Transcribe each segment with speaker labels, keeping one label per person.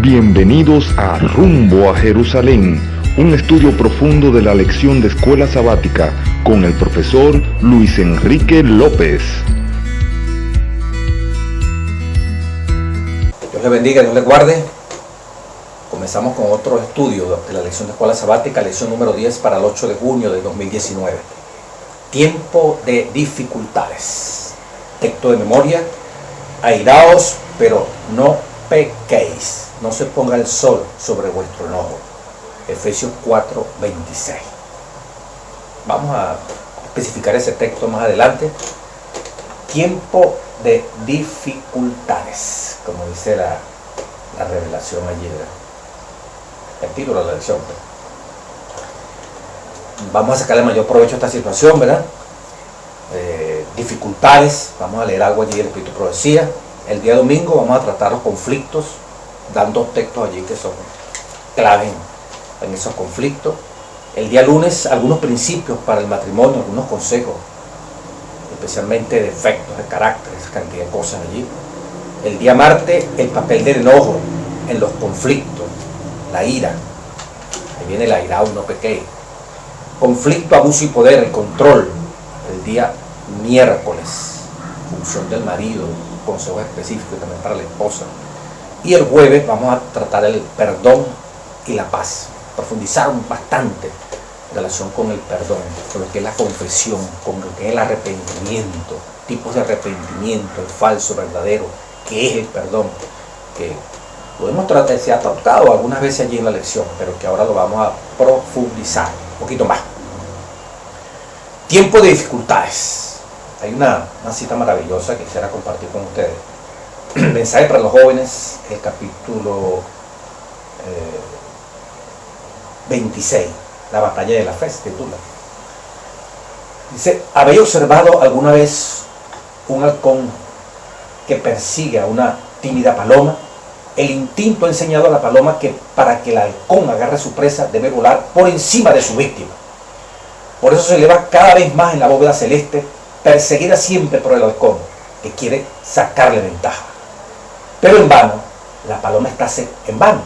Speaker 1: Bienvenidos a Rumbo a Jerusalén, un estudio profundo de la lección de escuela sabática con el profesor Luis Enrique López.
Speaker 2: Dios le bendiga, Dios le guarde. Comenzamos con otro estudio de la lección de escuela sabática, lección número 10 para el 8 de junio de 2019. Tiempo de dificultades. Texto de memoria. Airaos, pero no pequéis. No se ponga el sol sobre vuestro enojo. Efesios 4:26. Vamos a especificar ese texto más adelante. Tiempo de dificultades, como dice la revelación allí, el título de la lección. Vamos a sacarle mayor provecho a esta situación, ¿verdad? Dificultades, vamos a leer algo allí del Espíritu Profecía. El día domingo vamos a tratar los conflictos, dando textos allí que son clave en esos conflictos. El día lunes, algunos principios para el matrimonio, algunos consejos, especialmente de efectos, de carácter, esa cantidad de cosas allí. El día martes, el papel del enojo en los conflictos, la ira. Ahí viene la ira, no pequé. Conflicto, abuso y poder, el control. El día miércoles, función del marido, consejos específicos también para la esposa. Y el jueves vamos a tratar el perdón y la paz. Profundizar bastante en relación con el perdón, con lo que es la confesión, con lo que es el arrepentimiento, tipos de arrepentimiento, el falso, verdadero, qué es el perdón, que lo hemos tratado, se ha tratado algunas veces allí en la lección, pero que ahora lo vamos a profundizar un poquito más. Tiempo de dificultades. Hay una cita maravillosa que quisiera compartir con ustedes. Mensaje para los jóvenes, el capítulo 26, la batalla de la fe, se titula. Dice: ¿habéis observado alguna vez un halcón que persigue a una tímida paloma? El instinto ha enseñado a la paloma que para que el halcón agarre su presa debe volar por encima de su víctima. Por eso se eleva cada vez más en la bóveda celeste, perseguida siempre por el halcón, que quiere sacarle ventaja. Pero en vano, la paloma está en vano.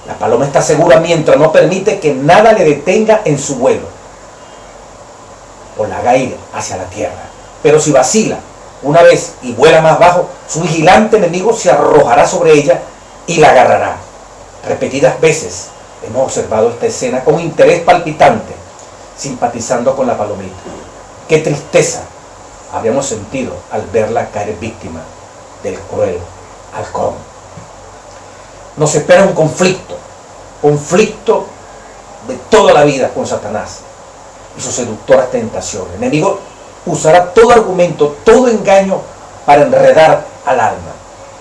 Speaker 2: La paloma está segura mientras no permite que nada le detenga en su vuelo o la haga ir hacia la tierra. Pero si vacila una vez y vuela más bajo, su vigilante enemigo se arrojará sobre ella y la agarrará. Repetidas veces hemos observado esta escena con interés palpitante, simpatizando con la palomita. Qué tristeza habríamos sentido al verla caer víctima del cruel halcón. Nos espera un conflicto de toda la vida con Satanás y sus seductoras tentaciones. El enemigo usará todo argumento, todo engaño para enredar al alma.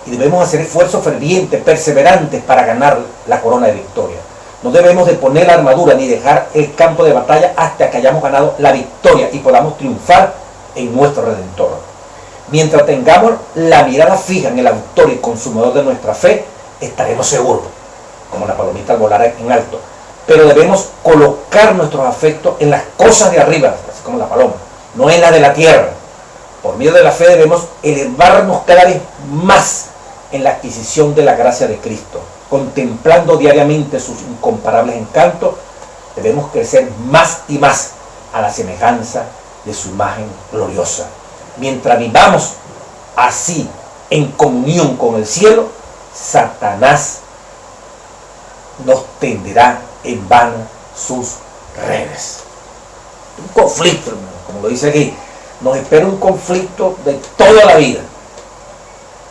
Speaker 2: Y debemos hacer esfuerzos fervientes, perseverantes para ganar la corona de victoria. No debemos de poner la armadura ni dejar el campo de batalla hasta que hayamos ganado la victoria y podamos triunfar en nuestro Redentor. Mientras tengamos la mirada fija en el autor y consumador de nuestra fe, estaremos seguros, como la palomita al volar en alto. Pero debemos colocar nuestros afectos en las cosas de arriba, así como la paloma, no en las de la tierra. Por medio de la fe debemos elevarnos cada vez más en la adquisición de la gracia de Cristo. Contemplando diariamente sus incomparables encantos, debemos crecer más y más a la semejanza de su imagen gloriosa. Mientras vivamos así en comunión con el cielo, Satanás nos tenderá en vano sus redes. Un conflicto, hermano, como lo dice aquí, nos espera un conflicto de toda la vida.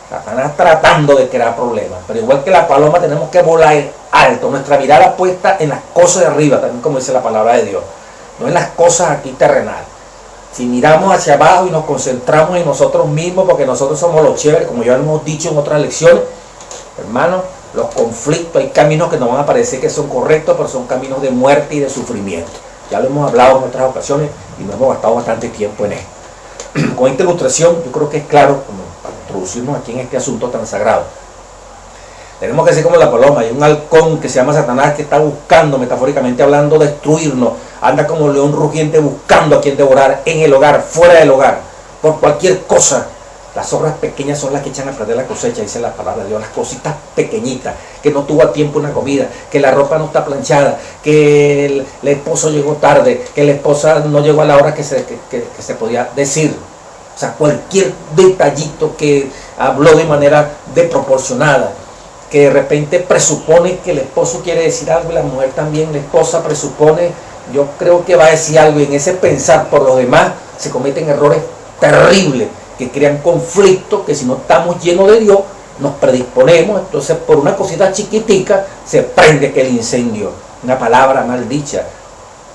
Speaker 2: Satanás tratando de crear problemas, pero igual que la paloma tenemos que volar alto, nuestra mirada puesta en las cosas de arriba, también como dice la palabra de Dios, no en las cosas aquí terrenales. Si miramos hacia abajo y nos concentramos en nosotros mismos, porque nosotros somos los chéveres, como ya lo hemos dicho en otras lecciones, hermanos, los conflictos, hay caminos que nos van a parecer que son correctos, pero son caminos de muerte y de sufrimiento. Ya lo hemos hablado en otras ocasiones y nos hemos gastado bastante tiempo en esto. Con esta ilustración yo creo que es claro, como para introducirnos aquí en este asunto tan sagrado. Tenemos que ser como la paloma. Hay un halcón que se llama Satanás que está buscando, metafóricamente hablando, destruirnos. Anda como león rugiente buscando a quien devorar en el hogar, fuera del hogar, por cualquier cosa Las zorras pequeñas son las que echan a perder la cosecha, dice la palabra de Dios. Las cositas pequeñitas, que no tuvo a tiempo una comida, que la ropa no está planchada, que el esposo llegó tarde, que la esposa no llegó a la hora que se podía decir. O sea, cualquier detallito que habló de manera desproporcionada, que de repente presupone que el esposo quiere decir algo y la mujer también, la esposa presupone, yo creo que va a decir algo, y en ese pensar por los demás se cometen errores terribles que crean conflictos, que si no estamos llenos de Dios nos predisponemos. Entonces por una cosita chiquitica se prende aquel incendio. Una palabra mal dicha,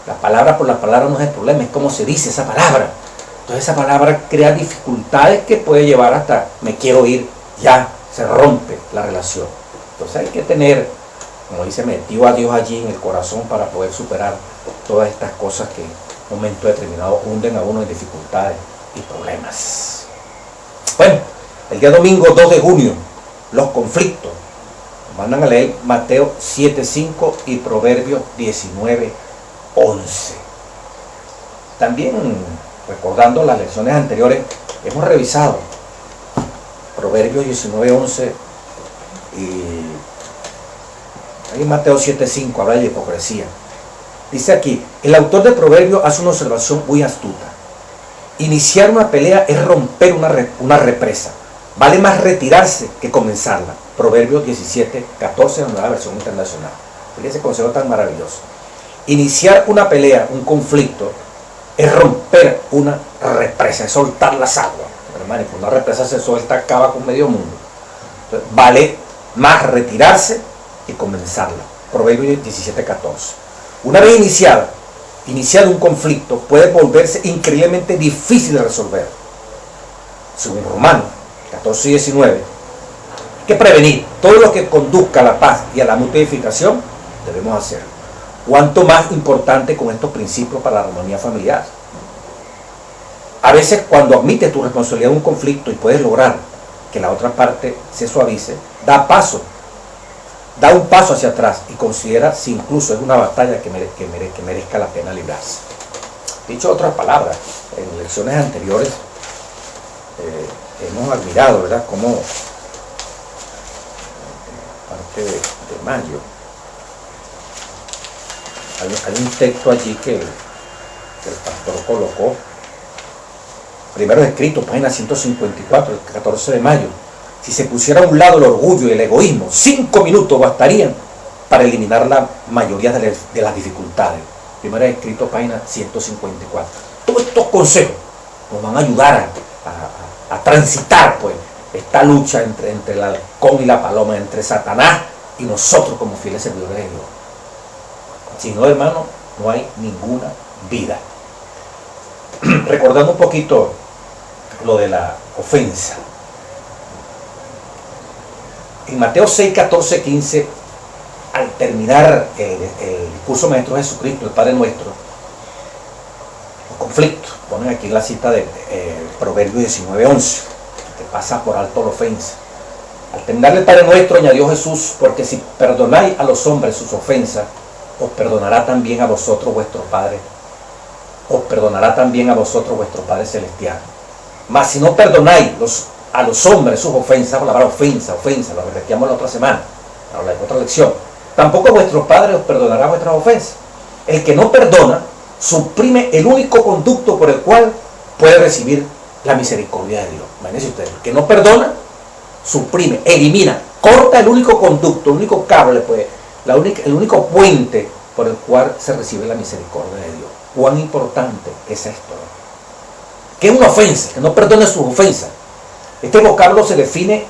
Speaker 2: la palabra por la palabra no es el problema, es cómo se dice esa palabra. Entonces esa palabra crea dificultades que puede llevar hasta me quiero ir, ya se rompe la relación. Entonces hay que tener, como dice, metido a Dios allí en el corazón para poder superar todas estas cosas que en un momento determinado hunden a uno en dificultades y problemas. Bueno, el día domingo 2 de junio, los conflictos. Mandan a leer Mateo 7:5 y Proverbios 19:11. También, recordando las lecciones anteriores, hemos revisado Proverbios 19:11 y ahí en Mateo 7:5 habla de hipocresía. Dice aquí, el autor de Proverbios hace una observación muy astuta. Iniciar una pelea es romper una represa. Vale más retirarse que comenzarla. Proverbios 17:14, en la nueva versión internacional. Fíjense ese consejo tan maravilloso. Iniciar una pelea, un conflicto, es romper una represa, es soltar las aguas. Hermano, cuando una represa se suelta, acaba con medio mundo. Entonces, vale más retirarse que comenzarla. Proverbios 17:14. Una vez iniciado un conflicto, puede volverse increíblemente difícil de resolver. Según Romanos 14:19, hay que prevenir todo lo que conduzca a la paz y a la mutua edificación, debemos hacer. Cuanto más importante con estos principios para la armonía familiar. A veces cuando admites tu responsabilidad en un conflicto y puedes lograr que la otra parte se suavice, da un paso hacia atrás y considera si incluso es una batalla que merezca la pena librarse. Dicho otras palabras, en lecciones anteriores hemos admirado, ¿verdad?, cómo parte de mayo hay un texto allí que el pastor colocó, primero escrito, página 154, el 14 de mayo. Si se pusiera a un lado el orgullo y el egoísmo, 5 minutos bastarían para eliminar la mayoría de las dificultades. Primero escrito, página 154. Todos estos consejos nos van a ayudar a transitar pues esta lucha entre el halcón y la paloma, entre Satanás y nosotros como fieles servidores de Dios. Si no, hermano, no hay ninguna vida. Recordando un poquito lo de la ofensa. En Mateo 6, 14, 15, al terminar el discurso maestro de Jesucristo, el Padre Nuestro, los conflictos, ponen aquí la cita de Proverbios 19, 11, que pasa por alto la ofensa. Al terminar el Padre Nuestro, añadió Jesús, porque si perdonáis a los hombres sus ofensas, os perdonará también a vosotros vuestro Padre, os perdonará también a vosotros vuestro Padre Celestial. Mas si no perdonáis a los hombres sus ofensas, la palabra ofensa, lo repetamos la otra semana, en la otra lección, tampoco vuestro Padre os perdonará vuestras ofensas. El que no perdona suprime el único conducto por el cual puede recibir la misericordia de Dios. Imagínense ustedes, el que no perdona suprime, elimina, corta el único conducto, el único cable, pues, el único puente por el cual se recibe la misericordia de Dios. ¿Cuán importante es esto? ¿Qué es una ofensa? Que no perdone sus ofensas. Este vocablo se define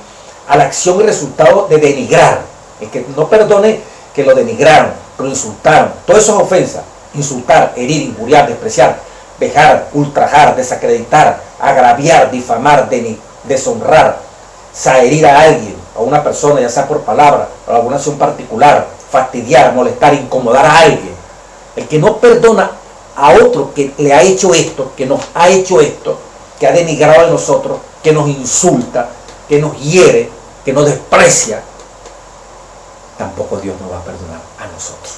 Speaker 2: a la acción y resultado de denigrar. El que no perdone que lo denigraron, que lo insultaron. Todas esas ofensas: insultar, herir, injuriar, despreciar, vejar, ultrajar, desacreditar, agraviar, difamar, deshonrar, herir a alguien, a una persona, ya sea por palabra o alguna acción particular, fastidiar, molestar, incomodar a alguien. El que no perdona a otro que le ha hecho esto, que nos ha hecho esto, que ha denigrado a nosotros, que nos insulta, que nos hiere, que nos desprecia, tampoco Dios nos va a perdonar a nosotros.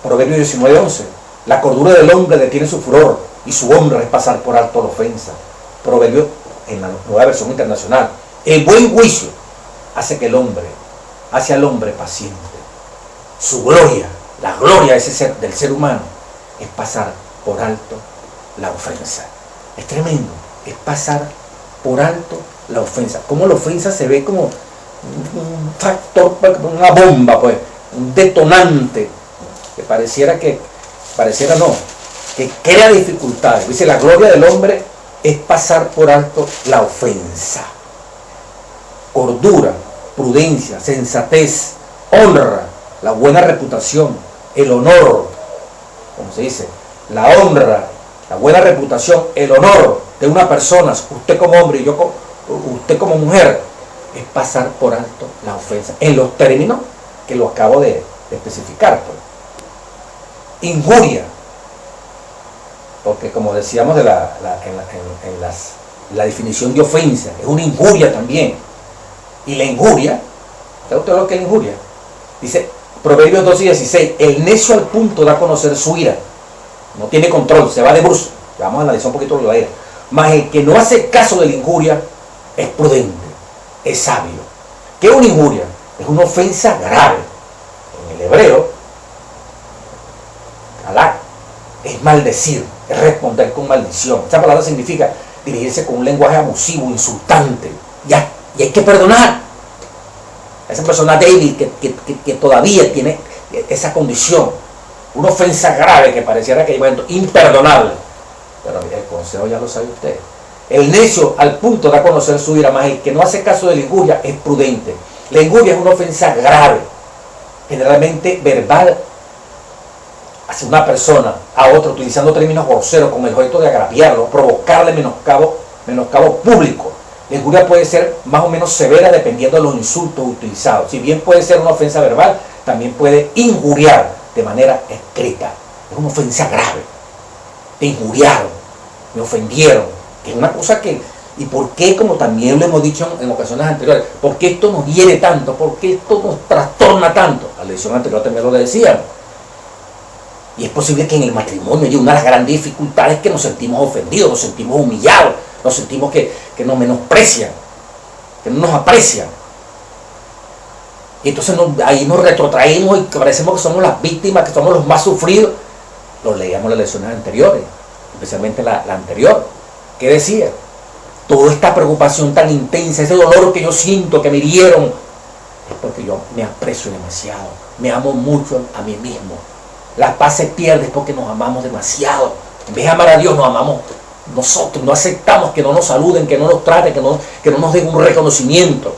Speaker 2: Proverbios 19:11. La cordura del hombre detiene su furor y su honra es pasar por alto la ofensa. Proverbios en la nueva versión internacional, el buen juicio hace al hombre paciente. Su gloria, la gloria de ese ser, del ser humano, es pasar por alto la ofensa. Es tremendo, es pasar por alto la ofensa. Como la ofensa se ve como un factor, una bomba, pues, un detonante, que que crea dificultades. Dice, la gloria del hombre es pasar por alto la ofensa. Cordura, prudencia, sensatez, honra, la buena reputación, el honor, como se dice, la honra, la buena reputación, el honor de una persona, usted como hombre y usted como mujer, es pasar por alto la ofensa, en los términos que lo acabo de especificar. Pues. Injuria, porque como decíamos en la definición de ofensa, es una injuria también. Y la injuria, ¿sabe usted lo que es la injuria? Dice Proverbios 12:16, el necio al punto da a conocer su ira, no tiene control, se va de bruces. Vamos a analizar un poquito la ira. Mas el que no hace caso de la injuria es prudente, es sabio. ¿Qué es una injuria? Es una ofensa grave. En el hebreo, halak es maldecir, es responder con maldición. Esta palabra significa dirigirse con un lenguaje abusivo, insultante. Y hay que perdonar a esa persona débil que todavía tiene esa condición. Una ofensa grave que pareciera que es imperdonable. Pero el consejo ya lo sabe usted. El necio al punto da a conocer su ira, más el que no hace caso de la injuria es prudente. La injuria es una ofensa grave, generalmente verbal, hacia una persona, a otra, utilizando términos groseros con el objeto de agraviarlo, provocarle menoscabo público. La injuria puede ser más o menos severa dependiendo de los insultos utilizados. Si bien puede ser una ofensa verbal, también puede injuriar de manera escrita. Es una ofensa grave. Te injuriaron, me ofendieron. Es una cosa que, ¿y por qué? Como también lo hemos dicho en ocasiones anteriores, ¿por qué esto nos hiere tanto? ¿Por qué esto nos trastorna tanto? La lección anterior también lo decíamos. Y es posible que en el matrimonio haya una de las grandes dificultades que nos sentimos ofendidos, nos sentimos humillados, nos sentimos que nos menosprecian, que no nos aprecian. Y entonces ahí nos retrotraemos y parecemos que somos las víctimas, que somos los más sufridos. Lo leíamos en las lecciones anteriores, especialmente la anterior. ¿Qué decía? Toda esta preocupación tan intensa, ese dolor que yo siento, que me hirieron, es porque yo me aprecio demasiado, me amo mucho a mí mismo. La paz se pierde porque nos amamos demasiado. En vez de amar a Dios, nos amamos nosotros, no aceptamos que no nos saluden, que no nos traten, que no nos den un reconocimiento,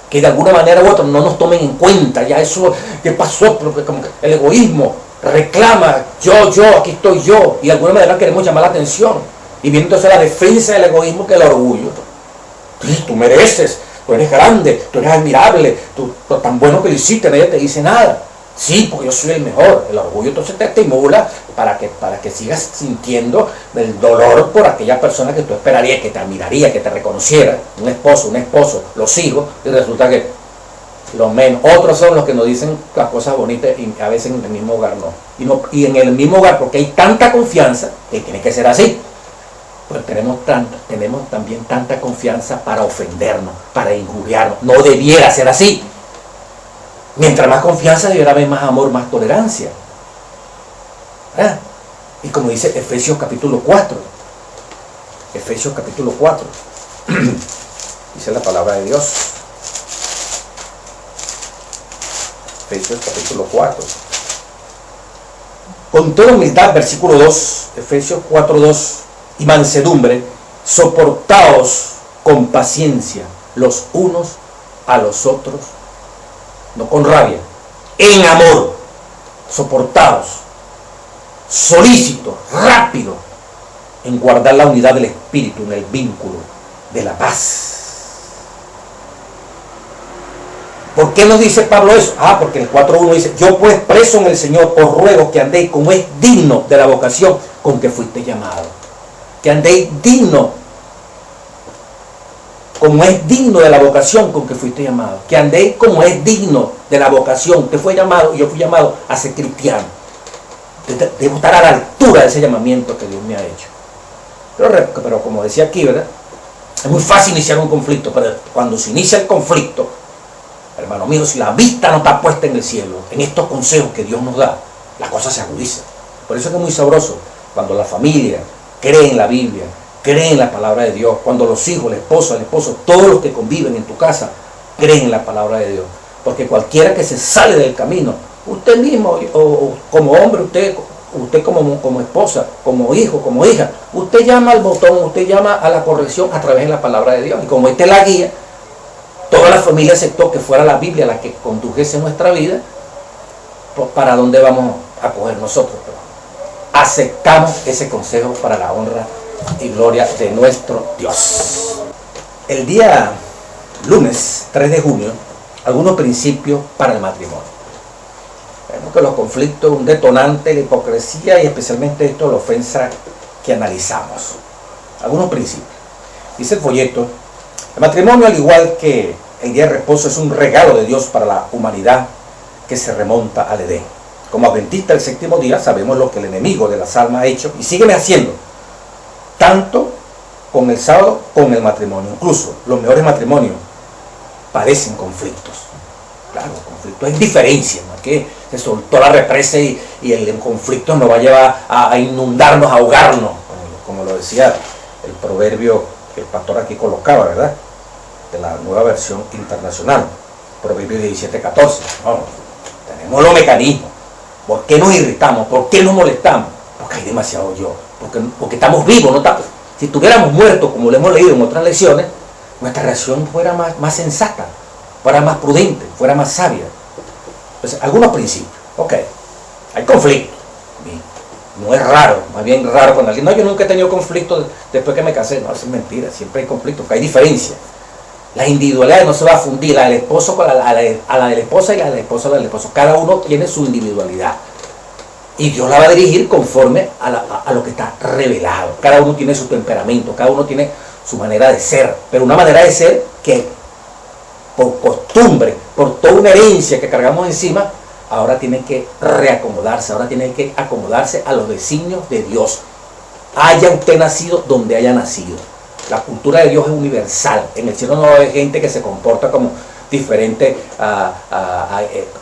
Speaker 2: que de alguna manera u otra no nos tomen en cuenta. Ya eso, ¿qué pasó? Porque como que el egoísmo reclama, yo, aquí estoy yo, y de alguna manera queremos llamar la atención. Y viene entonces la defensa del egoísmo, que es el orgullo. Tú mereces, tú eres grande, tú eres admirable, tú tan bueno que lo hiciste, nadie te dice nada. Sí, porque yo soy el mejor. El orgullo entonces te estimula para que sigas sintiendo el dolor por aquella persona que tú esperarías, que te admiraría, que te reconociera. Un esposo, los hijos, y resulta que lo menos. Otros son los que nos dicen las cosas bonitas y a veces en el mismo hogar no. Y en el mismo hogar, porque hay tanta confianza, que tiene que ser así. Pero tenemos también tanta confianza para ofendernos, para injuriarnos. No debiera ser así. Mientras más confianza, deberá haber más amor, más tolerancia. ¿Ah? Y como dice Efesios capítulo 4. Efesios capítulo 4. Dice la palabra de Dios. Efesios capítulo 4. Con toda humildad, versículo 2. Efesios 4:2. Y mansedumbre, soportaos con paciencia los unos a los otros, no con rabia, en amor, soportados, solícitos, rápido, en guardar la unidad del espíritu, en el vínculo de la paz. ¿Por qué nos dice Pablo eso? Porque el 4:1 dice, yo pues preso en el Señor os ruego que andéis como es digno de la vocación con que fuiste llamado. Que andéis digno, como es digno de la vocación con que fuiste llamado. Que andéis como es digno de la vocación. Usted fue llamado y yo fui llamado a ser cristiano. Debo estar a la altura de ese llamamiento que Dios me ha hecho. Pero como decía aquí, ¿verdad? Es muy fácil iniciar un conflicto, pero cuando se inicia el conflicto, hermano mío, si la vista no está puesta en el cielo, en estos consejos que Dios nos da, las cosas se agudizan. Por eso es que es muy sabroso cuando la familia cree en la Biblia, cree en la palabra de Dios, cuando los hijos, el esposo, todos los que conviven en tu casa, creen en la palabra de Dios. Porque cualquiera que se sale del camino, usted mismo, o como hombre, usted como esposa, como hijo, como hija, usted llama al botón, usted llama a la corrección a través de la palabra de Dios. Y como esta es la guía, toda la familia aceptó que fuera la Biblia la que condujese nuestra vida. Pues, ¿para dónde vamos a coger nosotros? Aceptamos ese consejo para la honra y gloria de nuestro Dios. El día lunes 3 de junio, algunos principios para el matrimonio. Vemos que los conflictos, un detonante, la hipocresía y especialmente esto, la ofensa que analizamos. Algunos principios. Dice el folleto: el matrimonio, al igual que el día de reposo, es un regalo de Dios para la humanidad que se remonta al Edén. Como adventista del séptimo día, sabemos lo que el enemigo de las almas ha hecho y sigue haciendo, tanto con el sábado como con el matrimonio. Incluso los mejores matrimonios padecen conflictos. Claro, los conflictos es diferencia, ¿no? Que se soltó la represa y el conflicto nos va a llevar a inundarnos, a ahogarnos, como lo decía el proverbio que el pastor aquí colocaba, ¿verdad? De la nueva versión internacional, proverbio 17:14. No, tenemos los mecanismos. ¿Por qué nos irritamos? ¿Por qué nos molestamos? Porque hay demasiado yo. Porque estamos vivos, no estamos. Si estuviéramos muertos, como lo hemos leído en otras lecciones, nuestra reacción fuera más sensata, fuera más prudente, fuera más sabia. Entonces, algunos principios. Ok, hay conflicto. No es raro, más bien raro cuando alguien, no, yo nunca he tenido conflicto después que me casé. No, eso es mentira, siempre hay conflicto, porque hay diferencia. Las individualidades no se va a fundir, la del esposo con a la de la esposa y la del esposo a la del esposo. Cada uno tiene su individualidad. Y Dios la va a dirigir conforme a lo que está revelado. Cada uno tiene su temperamento, cada uno tiene su manera de ser. Pero una manera de ser que por costumbre, por toda una herencia que cargamos encima, ahora tiene que reacomodarse, ahora tiene que acomodarse a los designios de Dios. Haya usted nacido donde haya nacido. La cultura de Dios es universal. En el cielo no va a haber gente que se comporta como diferente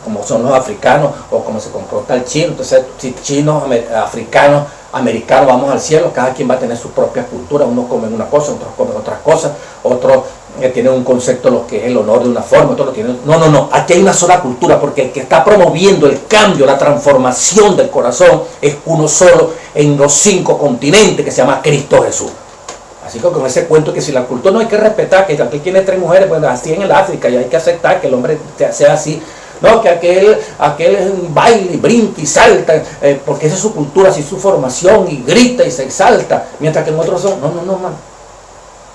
Speaker 2: como son los africanos o como se comporta el chino. Entonces, si chinos, africanos, americanos vamos al cielo, cada quien va a tener su propia cultura. Unos comen una cosa, otros comen otras cosas, otros tienen un concepto de lo que es el honor de una forma, otros lo tienen. No. Aquí hay una sola cultura, porque el que está promoviendo el cambio, la transformación del corazón es uno solo en los 5 continentes, que se llama Cristo Jesús. Así que con ese cuento que si la cultura no hay que respetar, que aquí tiene 3 mujeres, pues así en el África, y hay que aceptar que el hombre sea así. No, que aquel baile, brinca y salta, porque esa es su cultura, así es su formación, y grita y se exalta, mientras que en otros son, no, man.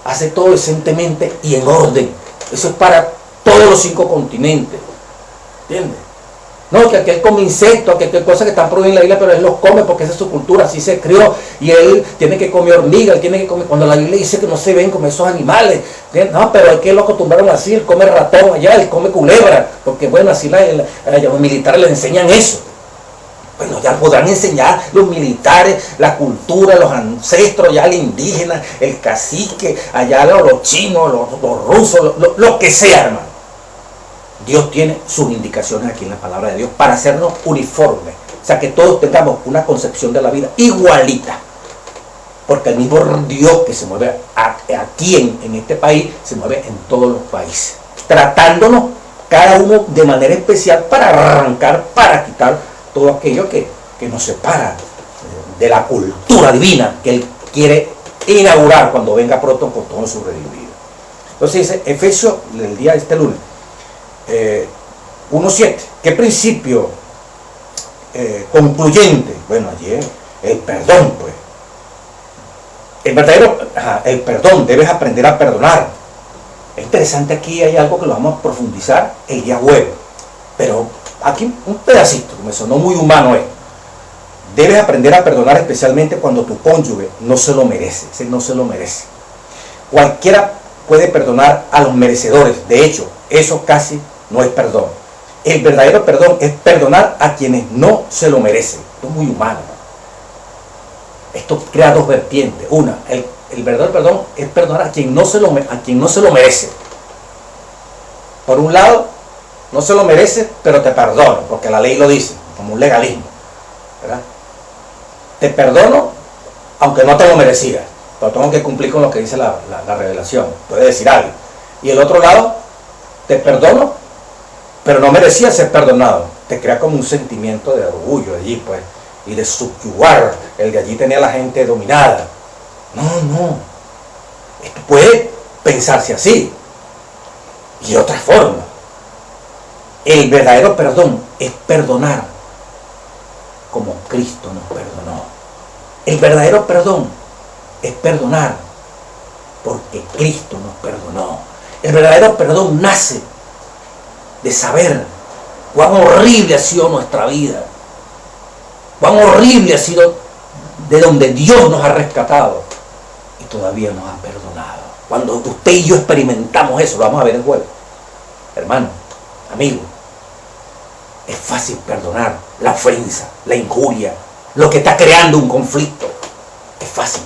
Speaker 2: Hace todo decentemente y en orden. Eso es para todos los 5 continentes. ¿Entiendes? No, que aquel come insectos, que aquel cosa que están prohibidas en la Biblia, pero él los come porque esa es su cultura, así se crió, y él tiene que comer hormiga, él tiene que comer, cuando la Biblia dice que no se ven comer esos animales, no, pero es que lo acostumbraron así, él come ratón allá, él come culebra, porque bueno, así los militares les enseñan eso. Bueno, ya podrán enseñar los militares, la cultura, los ancestros, ya el indígena, el cacique, allá los chinos, los rusos, lo que sea, hermano. Dios tiene sus indicaciones aquí en la palabra de Dios para hacernos uniformes. O sea, que todos tengamos una concepción de la vida igualita. Porque el mismo Dios que se mueve aquí en este país, se mueve en todos los países. Tratándonos cada uno de manera especial para arrancar, para quitar todo aquello que nos separa de la cultura divina que Él quiere inaugurar cuando venga pronto con todo su redimido. Entonces dice, Efesios, el día de este lunes, 1:7. ¿Qué principio concluyente? Bueno, allí el perdón, pues. El perdón, debes aprender a perdonar. Es interesante, aquí hay algo que lo vamos a profundizar el día jueves, pero aquí un pedacito que me sonó muy humano es: debes aprender a perdonar, especialmente cuando tu cónyuge no se lo merece. No se lo merece. Cualquiera puede perdonar a los merecedores. De hecho, eso casi no es perdón. El verdadero perdón es perdonar a quienes no se lo merecen. Esto es muy humano, ¿no? esto crea dos vertientes. Una, el verdadero perdón es perdonar a quien no se lo merece. Por un lado, no se lo merece, pero te perdono, porque la ley lo dice, como un legalismo, ¿verdad? Te perdono, aunque no te lo merecías, pero tengo que cumplir con lo que dice la revelación, puede decir algo. Y el otro lado, te perdono, pero no merecías ser perdonado. Te crea como un sentimiento de orgullo allí, pues, y de subyugar, el de allí tenía a la gente dominada. No, esto puede pensarse así, y de otra forma. El verdadero perdón es perdonar como Cristo nos perdonó. El verdadero perdón es perdonar porque Cristo nos perdonó. El verdadero perdón nace de saber cuán horrible ha sido nuestra vida, cuán horrible ha sido de donde Dios nos ha rescatado y todavía nos ha perdonado. Cuando usted y yo experimentamos eso, lo vamos a ver el jueves. Hermano, amigo, es fácil perdonar la ofensa, la injuria, lo que está creando un conflicto. Es fácil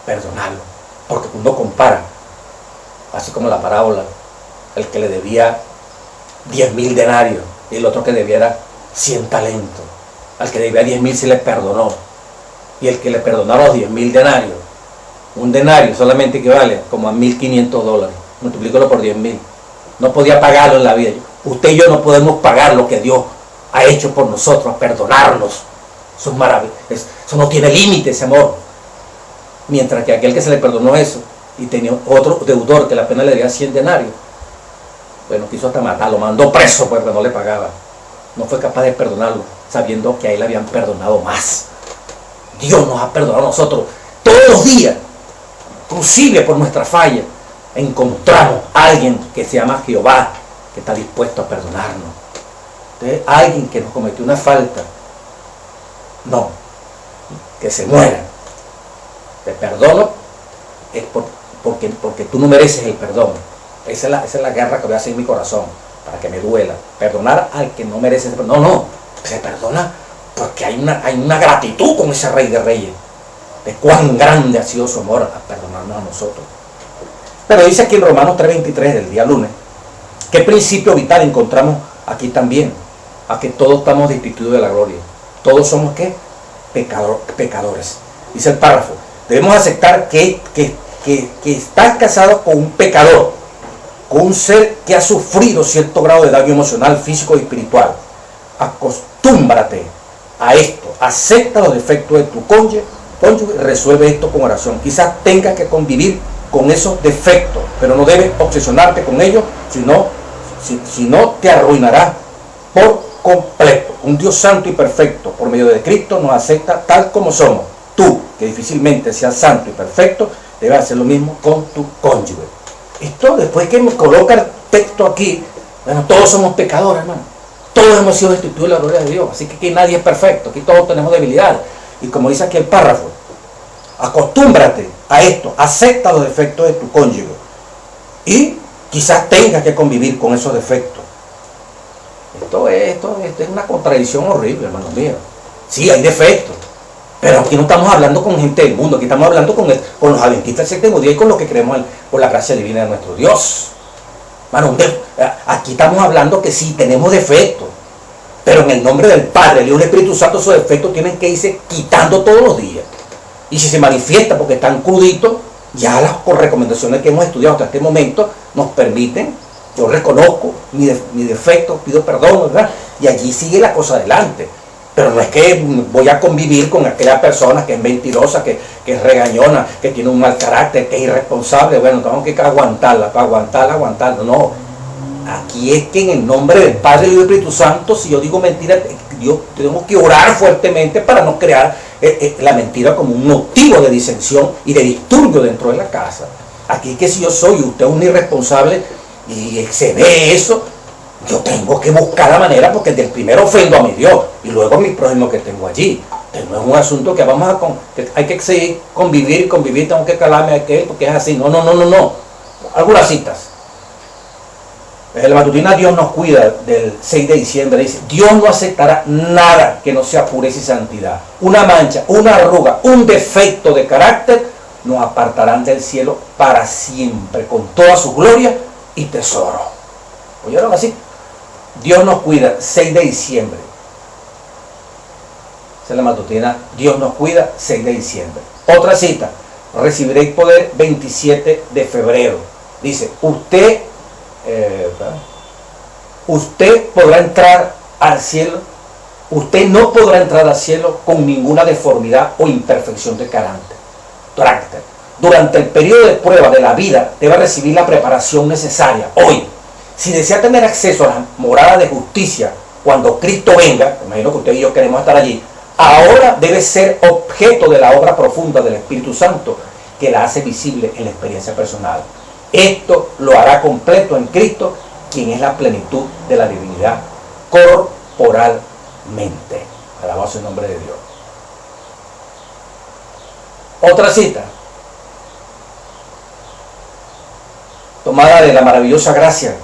Speaker 2: perdonarlo, porque uno compara, así como la parábola, el que le debía 10.000 denarios y el otro que debiera 100 talentos. Al que debía 10.000 se le perdonó, y el que le perdonaron los 10.000 denarios, un denario solamente equivale como a $1.500, multiplícalo por 10.000. No podía pagarlo en la vida. Usted y yo no podemos pagar lo que Dios ha hecho por nosotros, perdonarnos. Eso es maravilloso. Eso no tiene límite, ese amor. Mientras que aquel que se le perdonó eso y tenía otro deudor que la pena le debía 100 denarios, bueno, quiso hasta matarlo, mandó preso porque no le pagaba. No fue capaz de perdonarlo, sabiendo que a él le habían perdonado más. Dios nos ha perdonado a nosotros todos los días, inclusive por nuestra falla. Encontramos a alguien que se llama Jehová, que está dispuesto a perdonarnos. Entonces, alguien que nos cometió una falta, no, que se muera. Te perdono es porque tú no mereces el perdón. Esa es la guerra que voy a hacer en mi corazón, para que me duela. Perdonar al que no merece el perdón. No, se perdona porque hay una gratitud con ese Rey de Reyes, de cuán grande ha sido su amor a perdonarnos a nosotros. Pero dice aquí en Romanos 3:23 del día lunes, ¿qué principio vital encontramos aquí también? A que todos estamos destituidos de la gloria. Todos somos, ¿qué? Pecadores. Dice el párrafo, debemos aceptar que estás casado con un pecador, con un ser que ha sufrido cierto grado de daño emocional, físico y espiritual. Acostúmbrate a esto, acepta los defectos de tu cónyuge y resuelve esto con oración. Quizás tengas que convivir con esos defectos, pero no debes obsesionarte con ellos, si no te arruinarás por completo. Un Dios santo y perfecto, por medio de Cristo, nos acepta tal como somos. Tú, que difícilmente seas santo y perfecto, debes hacer lo mismo con tu cónyuge. Esto, después que me coloca el texto aquí, bueno, todos somos pecadores, hermano. Todos hemos sido destituidos de la gloria de Dios, así que aquí nadie es perfecto, aquí todos tenemos debilidades. Y como dice aquí el párrafo, acostúmbrate a esto, acepta los defectos de tu cónyuge y quizás tengas que convivir con esos defectos. Esto es una contradicción horrible, hermanos míos. Sí, hay defectos, pero aquí no estamos hablando con gente del mundo, aquí estamos hablando con los adventistas del séptimo día y con los que creemos por la gracia divina de nuestro Dios. Hermano, aquí estamos hablando que sí, tenemos defectos, pero en el nombre del Padre, el Hijo y el Espíritu Santo, esos defectos tienen que irse quitando todos los días. Y si se manifiesta porque están cruditos, ya las recomendaciones que hemos estudiado hasta este momento nos permiten, yo reconozco mi defecto, pido perdón, ¿verdad? Y allí sigue la cosa adelante. Pero no es que voy a convivir con aquella persona que es mentirosa, que es regañona, que tiene un mal carácter, que es irresponsable. Bueno, tengo que aguantarla, para aguantarla. No, aquí es que en el nombre del Padre y del Espíritu Santo, si yo digo mentira, tenemos que orar fuertemente para no crear la mentira como un motivo de disensión y de disturbio dentro de la casa. Aquí que si yo soy usted un irresponsable y se ve eso, yo tengo que buscar la manera, porque del primero ofendo a mi Dios y luego a mi prójimo que tengo allí. Entonces no es un asunto que que hay que seguir convivir, tengo que calarme a aquel porque es así. No. Algunas citas. La matutina Dios nos cuida del 6 de diciembre. Dice, Dios no aceptará nada que no sea pureza y santidad. Una mancha, una arruga, un defecto de carácter nos apartarán del cielo para siempre, con toda su gloria y tesoro. ¿Oyeron así? Dios nos cuida, 6 de diciembre. Esa es la matutina, Dios nos cuida, 6 de diciembre. Otra cita, recibiréis poder, 27 de febrero. Dice, usted podrá entrar al cielo, usted no podrá entrar al cielo con ninguna deformidad o imperfección de carácter. Durante el periodo de prueba de la vida debe recibir la preparación necesaria. Hoy, si desea tener acceso a la morada de justicia cuando Cristo venga, imagino que usted y yo queremos estar allí, ahora debe ser objeto de la obra profunda del Espíritu Santo que la hace visible en la experiencia personal. Esto lo hará completo en Cristo, quien es la plenitud de la divinidad corporalmente. Alabado sea el nombre de Dios. Otra cita, tomada de la maravillosa gracia,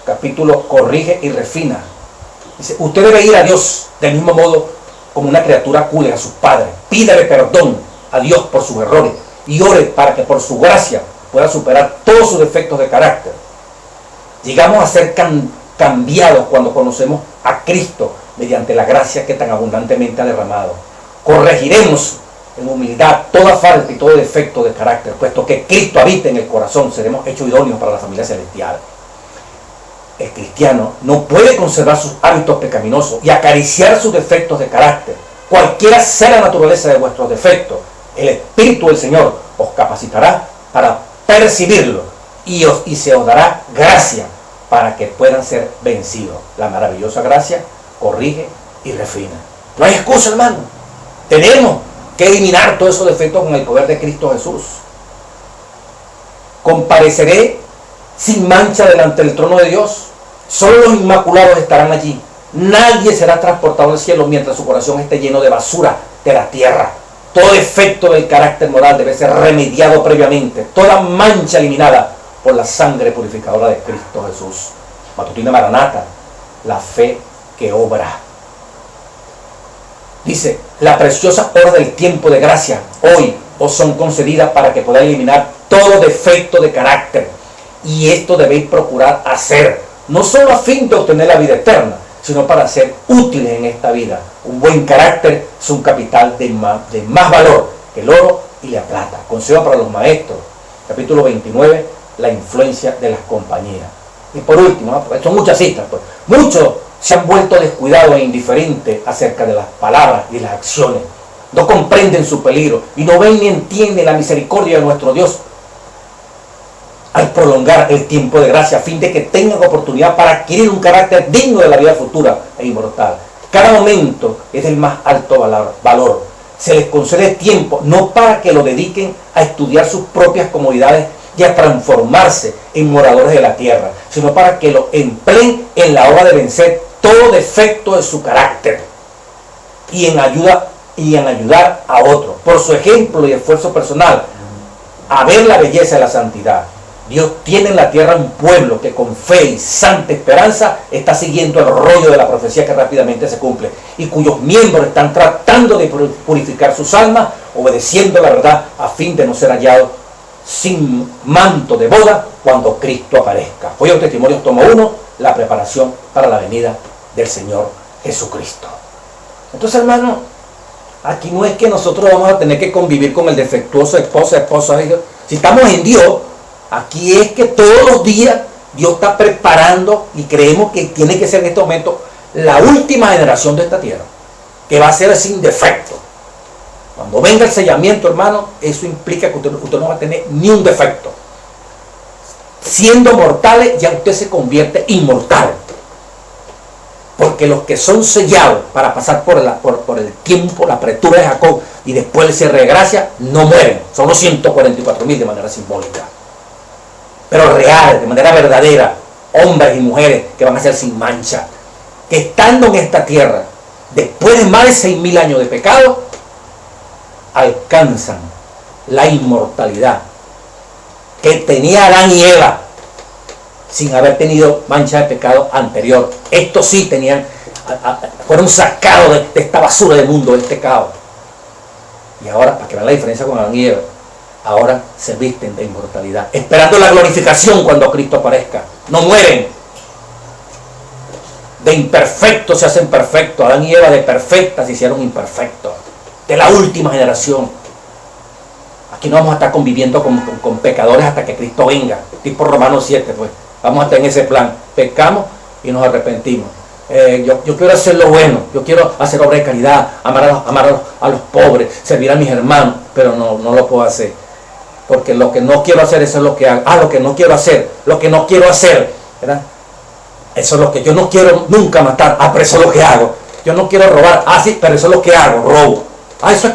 Speaker 2: capítulo Corrige y Refina. Dice, usted debe ir a Dios del mismo modo como una criatura acude a sus padres. Pídale perdón a Dios por sus errores y ore para que por su gracia pueda superar todos sus defectos de carácter. Llegamos a ser cambiados cuando conocemos a Cristo mediante la gracia que tan abundantemente ha derramado. Corregiremos en humildad toda falta y todo defecto de carácter, puesto que Cristo habita en el corazón, seremos hechos idóneos para la familia celestial. El cristiano no puede conservar sus hábitos pecaminosos y acariciar sus defectos de carácter. Cualquiera sea la naturaleza de vuestros defectos, el Espíritu del Señor os capacitará para percibirlo y se os dará gracia para que puedan ser vencidos. La maravillosa gracia corrige y refina. No hay excusa, hermano. Tenemos que eliminar todos esos defectos con el poder de Cristo Jesús. Compareceré sin mancha delante del trono de Dios. Solo los inmaculados estarán allí. Nadie será transportado al cielo mientras su corazón esté lleno de basura de la tierra. Todo defecto del carácter moral debe ser remediado previamente. Toda mancha eliminada por la sangre purificadora de Cristo Jesús. Matutina Maranata, la fe que obra. Dice, la preciosa hora del tiempo de gracia hoy os son concedidas para que podáis eliminar todo defecto de carácter. Y esto debéis procurar hacer, no solo a fin de obtener la vida eterna, sino para ser útiles en esta vida. Un buen carácter es un capital de más valor que el oro y la plata. Consejo para los maestros, capítulo 29, la influencia de las compañías. Y por último, son muchas citas, pues, muchos se han vuelto descuidados e indiferentes acerca de las palabras y las acciones. No comprenden su peligro y no ven ni entienden la misericordia de nuestro Dios al prolongar el tiempo de gracia a fin de que tengan oportunidad para adquirir un carácter digno de la vida futura e inmortal. Cada momento es del más alto valor. Se les concede tiempo no para que lo dediquen a estudiar sus propias comodidades y a transformarse en moradores de la tierra, sino para que lo empleen en la obra de vencer todo defecto de su carácter y en ayudar a otros por su ejemplo y esfuerzo personal a ver la belleza de la santidad. Dios tiene en la tierra un pueblo que con fe y santa esperanza está siguiendo el rollo de la profecía que rápidamente se cumple y cuyos miembros están tratando de purificar sus almas, obedeciendo la verdad a fin de no ser hallados sin manto de boda cuando Cristo aparezca. Hoy Testimonios tomo 1, la preparación para la venida del Señor Jesucristo. Entonces, hermano, aquí no es que nosotros vamos a tener que convivir con el defectuoso esposa. Si estamos en Dios, aquí es que todos los días Dios está preparando y creemos que tiene que ser en este momento la última generación de esta tierra, que va a ser sin defecto. Cuando venga el sellamiento, hermano, eso implica que usted no va a tener ni un defecto. Siendo mortales, ya usted se convierte inmortal. Porque los que son sellados para pasar por el tiempo, la apretura de Jacob y después el cierre de gracia, no mueren. Son los 144.000 de manera simbólica. Pero real, de manera verdadera, hombres y mujeres que van a ser sin mancha, que estando en esta tierra, después de más de 6.000 años de pecado, alcanzan la inmortalidad que tenía Adán y Eva sin haber tenido mancha de pecado anterior. Estos sí tenían, fueron sacados de esta basura del mundo, del pecado. Y ahora, para que vean la diferencia con Adán y Eva, ahora se visten de inmortalidad, esperando la glorificación cuando Cristo aparezca. No mueren. De imperfectos se hacen perfectos. Adán y Eva de perfectas se hicieron imperfectos. De la última generación. Aquí no vamos a estar conviviendo con pecadores hasta que Cristo venga. Tipo Romanos 7, pues. Vamos a estar en ese plan. Pecamos y nos arrepentimos. Yo quiero hacer lo bueno. Yo quiero hacer obra de caridad. Amar a los pobres. Servir a mis hermanos. Pero no lo puedo hacer. Porque lo que no quiero hacer, eso es lo que hago. Lo que no quiero hacer. Lo que no quiero hacer. ¿Verdad? Eso es lo que yo no quiero nunca matar. Pero eso es lo que hago. Yo no quiero robar. Sí, pero eso es lo que hago. Robo. Eso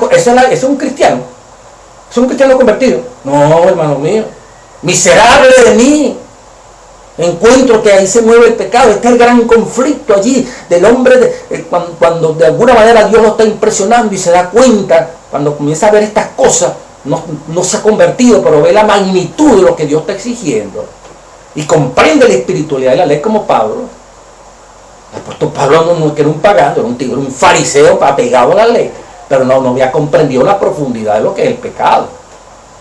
Speaker 2: es un cristiano. ¿Es un cristiano convertido? No, hermano mío. Miserable de mí. Encuentro que ahí se mueve el pecado. Este es el gran conflicto allí del hombre. Cuando de alguna manera Dios lo está impresionando y se da cuenta, cuando comienza a ver estas cosas, no se ha convertido, pero ve la magnitud de lo que Dios está exigiendo. Y comprende la espiritualidad de la ley como Pablo. El apóstol Pablo no era un pagano, era un fariseo apegado a la ley. Pero no había comprendido la profundidad de lo que es el pecado.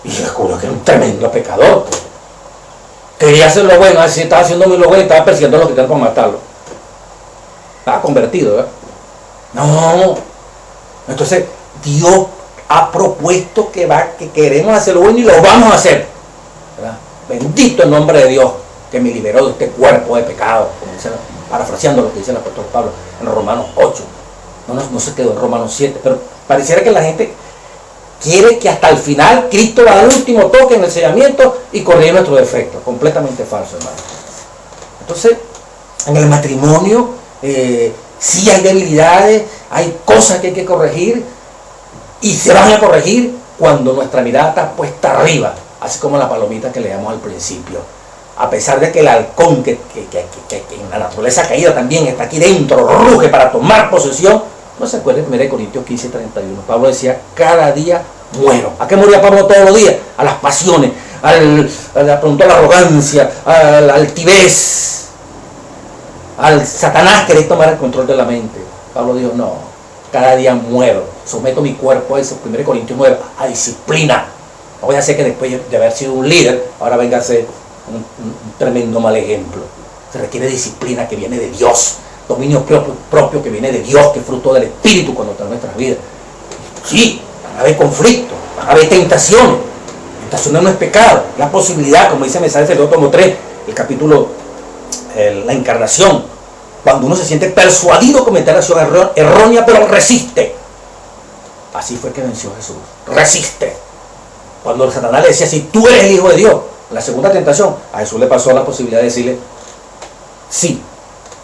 Speaker 2: Y descubrió que era un tremendo pecador. Quería hacer lo bueno, así estaba haciendo lo bueno y estaba persiguiendo a los cristianos para matarlo. Estaba convertido, ¿verdad? No. Entonces, Dios ha propuesto que queremos hacer lo bueno y lo vamos a hacer. ¿Verdad? Bendito el nombre de Dios que me liberó de este cuerpo de pecado, como dice, parafraseando lo que dice el apóstol Pablo en Romanos 8. No se quedó en Romanos 7, pero pareciera que la gente quiere que hasta el final Cristo va a dar el último toque en el sellamiento y corrige nuestro defecto. Completamente falso, hermano. Entonces, en el matrimonio sí hay debilidades, hay cosas que hay que corregir y se van a corregir cuando nuestra mirada está puesta arriba, así como la palomita que leíamos al principio. A pesar de que el halcón que en la naturaleza caída también está aquí dentro, ruge para tomar posesión. No se acuerden, 1 Corintios 15:31. Pablo decía, cada día muero. ¿A qué moría Pablo todos los días? A las pasiones, a la arrogancia, a la altivez, al Satanás querer tomar el control de la mente. Pablo dijo, no, cada día muero. Someto mi cuerpo a eso, 1 Corintios 9, a disciplina. No voy a hacer que después de haber sido un líder, ahora venga a ser un tremendo mal ejemplo. Se requiere disciplina que viene de Dios. Dominio propio que viene de Dios, que es fruto del Espíritu cuando está en nuestras vidas. Sí, van a haber conflictos, van a haber tentaciones. Tentaciones no es pecado, es la posibilidad, como dice Mensajes del tomo 3, el capítulo, la encarnación. Cuando uno se siente persuadido a cometer acción errónea, pero resiste. Así fue que venció Jesús. Resiste. Cuando Satanás le decía, si tú eres el Hijo de Dios, la segunda tentación, a Jesús le pasó la posibilidad de decirle, sí,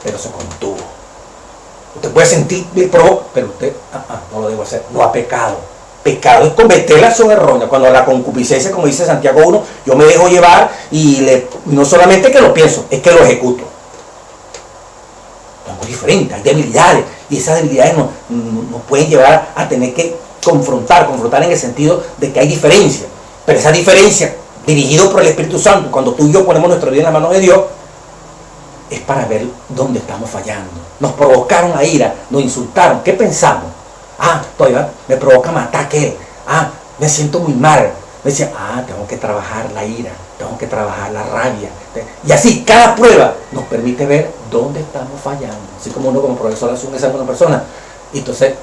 Speaker 2: pero se contuvo. Usted puede sentir pero usted no lo debo hacer. No ha pecado. Pecado es cometer la acción errónea. Cuando la concupiscencia, como dice Santiago 1, yo me dejo llevar y no solamente que lo pienso, es que lo ejecuto. Es muy diferente, hay debilidades y esas debilidades nos pueden llevar a tener que confrontar en el sentido de que hay diferencia. Pero esa diferencia, dirigido por el Espíritu Santo, cuando tú y yo ponemos nuestra vida en la mano de Dios, es para ver dónde estamos fallando. Nos provocaron a ira, nos insultaron. ¿Qué pensamos? Todavía me provoca matar a aquel. Me siento muy mal. Me decía, tengo que trabajar la ira, tengo que trabajar la rabia. Y así, cada prueba nos permite ver dónde estamos fallando. Así como uno como profesor hace un examen a una persona, y entonces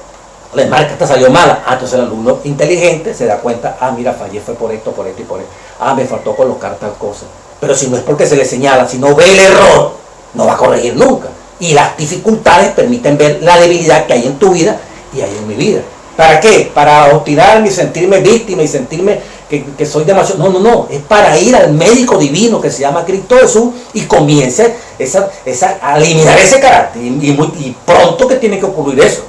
Speaker 2: le marca, esta salió mala. Entonces el alumno inteligente se da cuenta, mira, fallé fue por esto y por esto. Me faltó colocar tal cosa. Pero si no es porque se le señala, si no ve el error, no va a corregir nunca. Y las dificultades permiten ver la debilidad que hay en tu vida y hay en mi vida. ¿Para qué? Para obstinarme y sentirme víctima y sentirme que soy demasiado. No. Es para ir al médico divino que se llama Cristo Jesús y comience a eliminar ese carácter. Y pronto que tiene que ocurrir eso.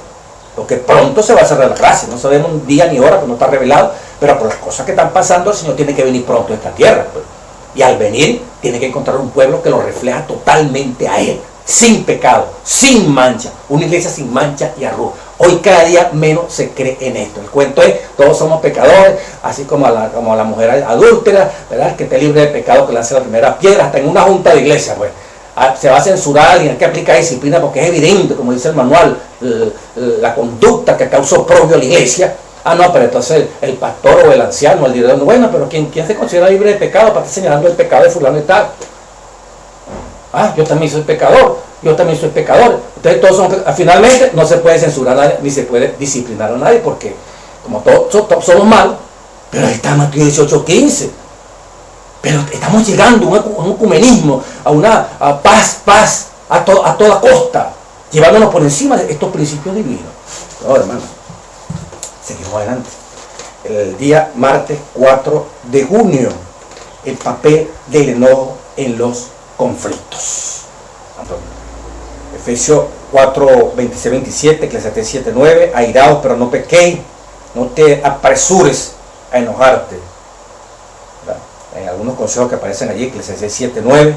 Speaker 2: Porque pronto se va a cerrar la clase. No sabemos un día ni hora, pues no está revelado. Pero por las cosas que están pasando, el Señor tiene que venir pronto a esta tierra. Pues. Y al venir, tiene que encontrar un pueblo que lo refleja totalmente a Él, sin pecado, sin mancha, una iglesia sin mancha y arruga. Hoy cada día menos se cree en esto. El cuento es, todos somos pecadores, así como la mujer adúltera, ¿verdad? Que esté libre de pecado, que lance la primera piedra, hasta en una junta de iglesia, pues. Se va a censurar a alguien que aplica disciplina porque es evidente, como dice el manual, la conducta que causó oprobio a la iglesia. Ah, no, pero entonces el pastor o el anciano, el líder, bueno, pero ¿quién se considera libre de pecado para estar señalando el pecado de fulano y tal? Ah, yo también soy pecador, yo también soy pecador. Entonces todos son, finalmente no se puede censurar a nadie, ni se puede disciplinar a nadie, porque como todos somos malos, pero ahí está Mateo 18:15. Pero estamos llegando a un ecumenismo, a paz, a toda costa, llevándonos por encima de estos principios divinos. No, hermano. Seguimos adelante. El día martes 4 de junio, el papel del enojo en los conflictos. Efesios 4, 26, 27, Eclesiastés 7, 9, airaos pero no pequéis, no te apresures a enojarte. ¿Verdad? En algunos consejos que aparecen allí, Eclesiastés 7, 9.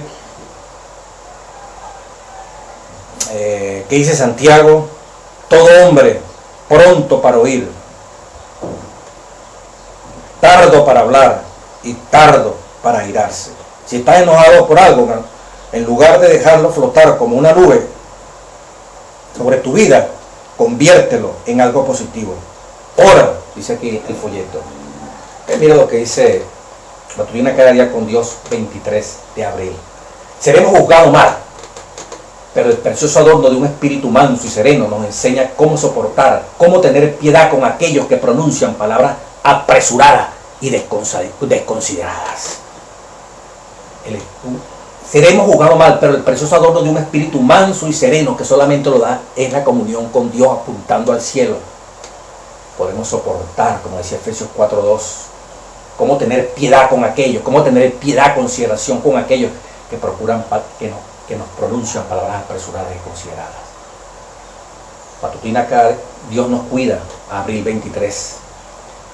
Speaker 2: ¿Qué dice Santiago? Todo hombre pronto para oír, tardo para hablar y tardo para airarse. Si estás enojado por algo, en lugar de dejarlo flotar como una nube sobre tu vida, conviértelo en algo positivo. Ora, dice aquí el folleto. Mira lo que dice Matutina cada día con Dios, 23 de abril. Seremos juzgados mal, pero el precioso adorno de un espíritu manso y sereno nos enseña cómo soportar, cómo tener piedad con aquellos que pronuncian palabras apresuradas y desconsideradas. Seremos juzgados mal, pero el precioso adorno de un espíritu manso y sereno que solamente lo da es la comunión con Dios apuntando al cielo. Podemos soportar, como decía Efesios 4:2, cómo tener piedad con aquellos, cómo tener piedad, consideración con aquellos que procuran que nos pronuncian palabras apresuradas y consideradas. Matutina acá, Dios nos cuida, abril 23.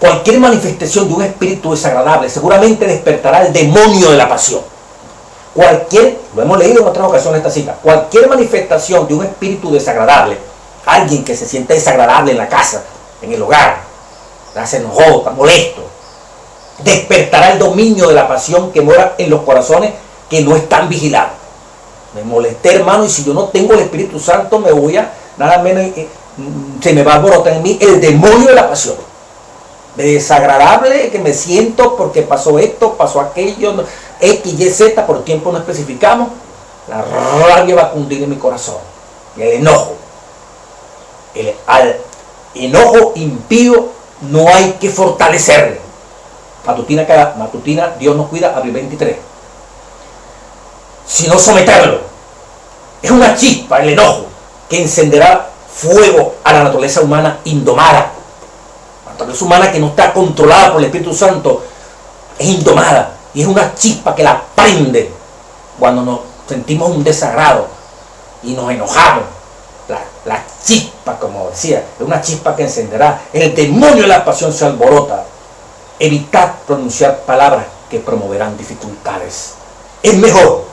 Speaker 2: Cualquier manifestación de un espíritu desagradable seguramente despertará el demonio de la pasión. Lo hemos leído en otras ocasiones esta cita, cualquier manifestación de un espíritu desagradable, alguien que se siente desagradable en la casa, en el hogar, se enojó, está molesto, despertará el dominio de la pasión que mora en los corazones que no están vigilados. Me molesté, hermano, y si yo no tengo el Espíritu Santo, me voy a, nada menos, se me va a alborotar en mí el demonio de la pasión. De desagradable que me siento porque pasó esto, pasó aquello, X, Y, Z, por tiempo no especificamos, la rabia va a cundir en mi corazón. Y el enojo. Al enojo impío no hay que fortalecerle. Matutina, Dios nos cuida, abril 23. Sino someterlo. Es una chispa, el enojo, que encenderá fuego a la naturaleza humana indomada. La naturaleza humana que no está controlada por el Espíritu Santo es indomada. Y es una chispa que la prende cuando nos sentimos un desagrado y nos enojamos. La chispa, como decía, es una chispa que encenderá. El demonio de la pasión se alborota. Evitad pronunciar palabras que promoverán dificultades. Es mejor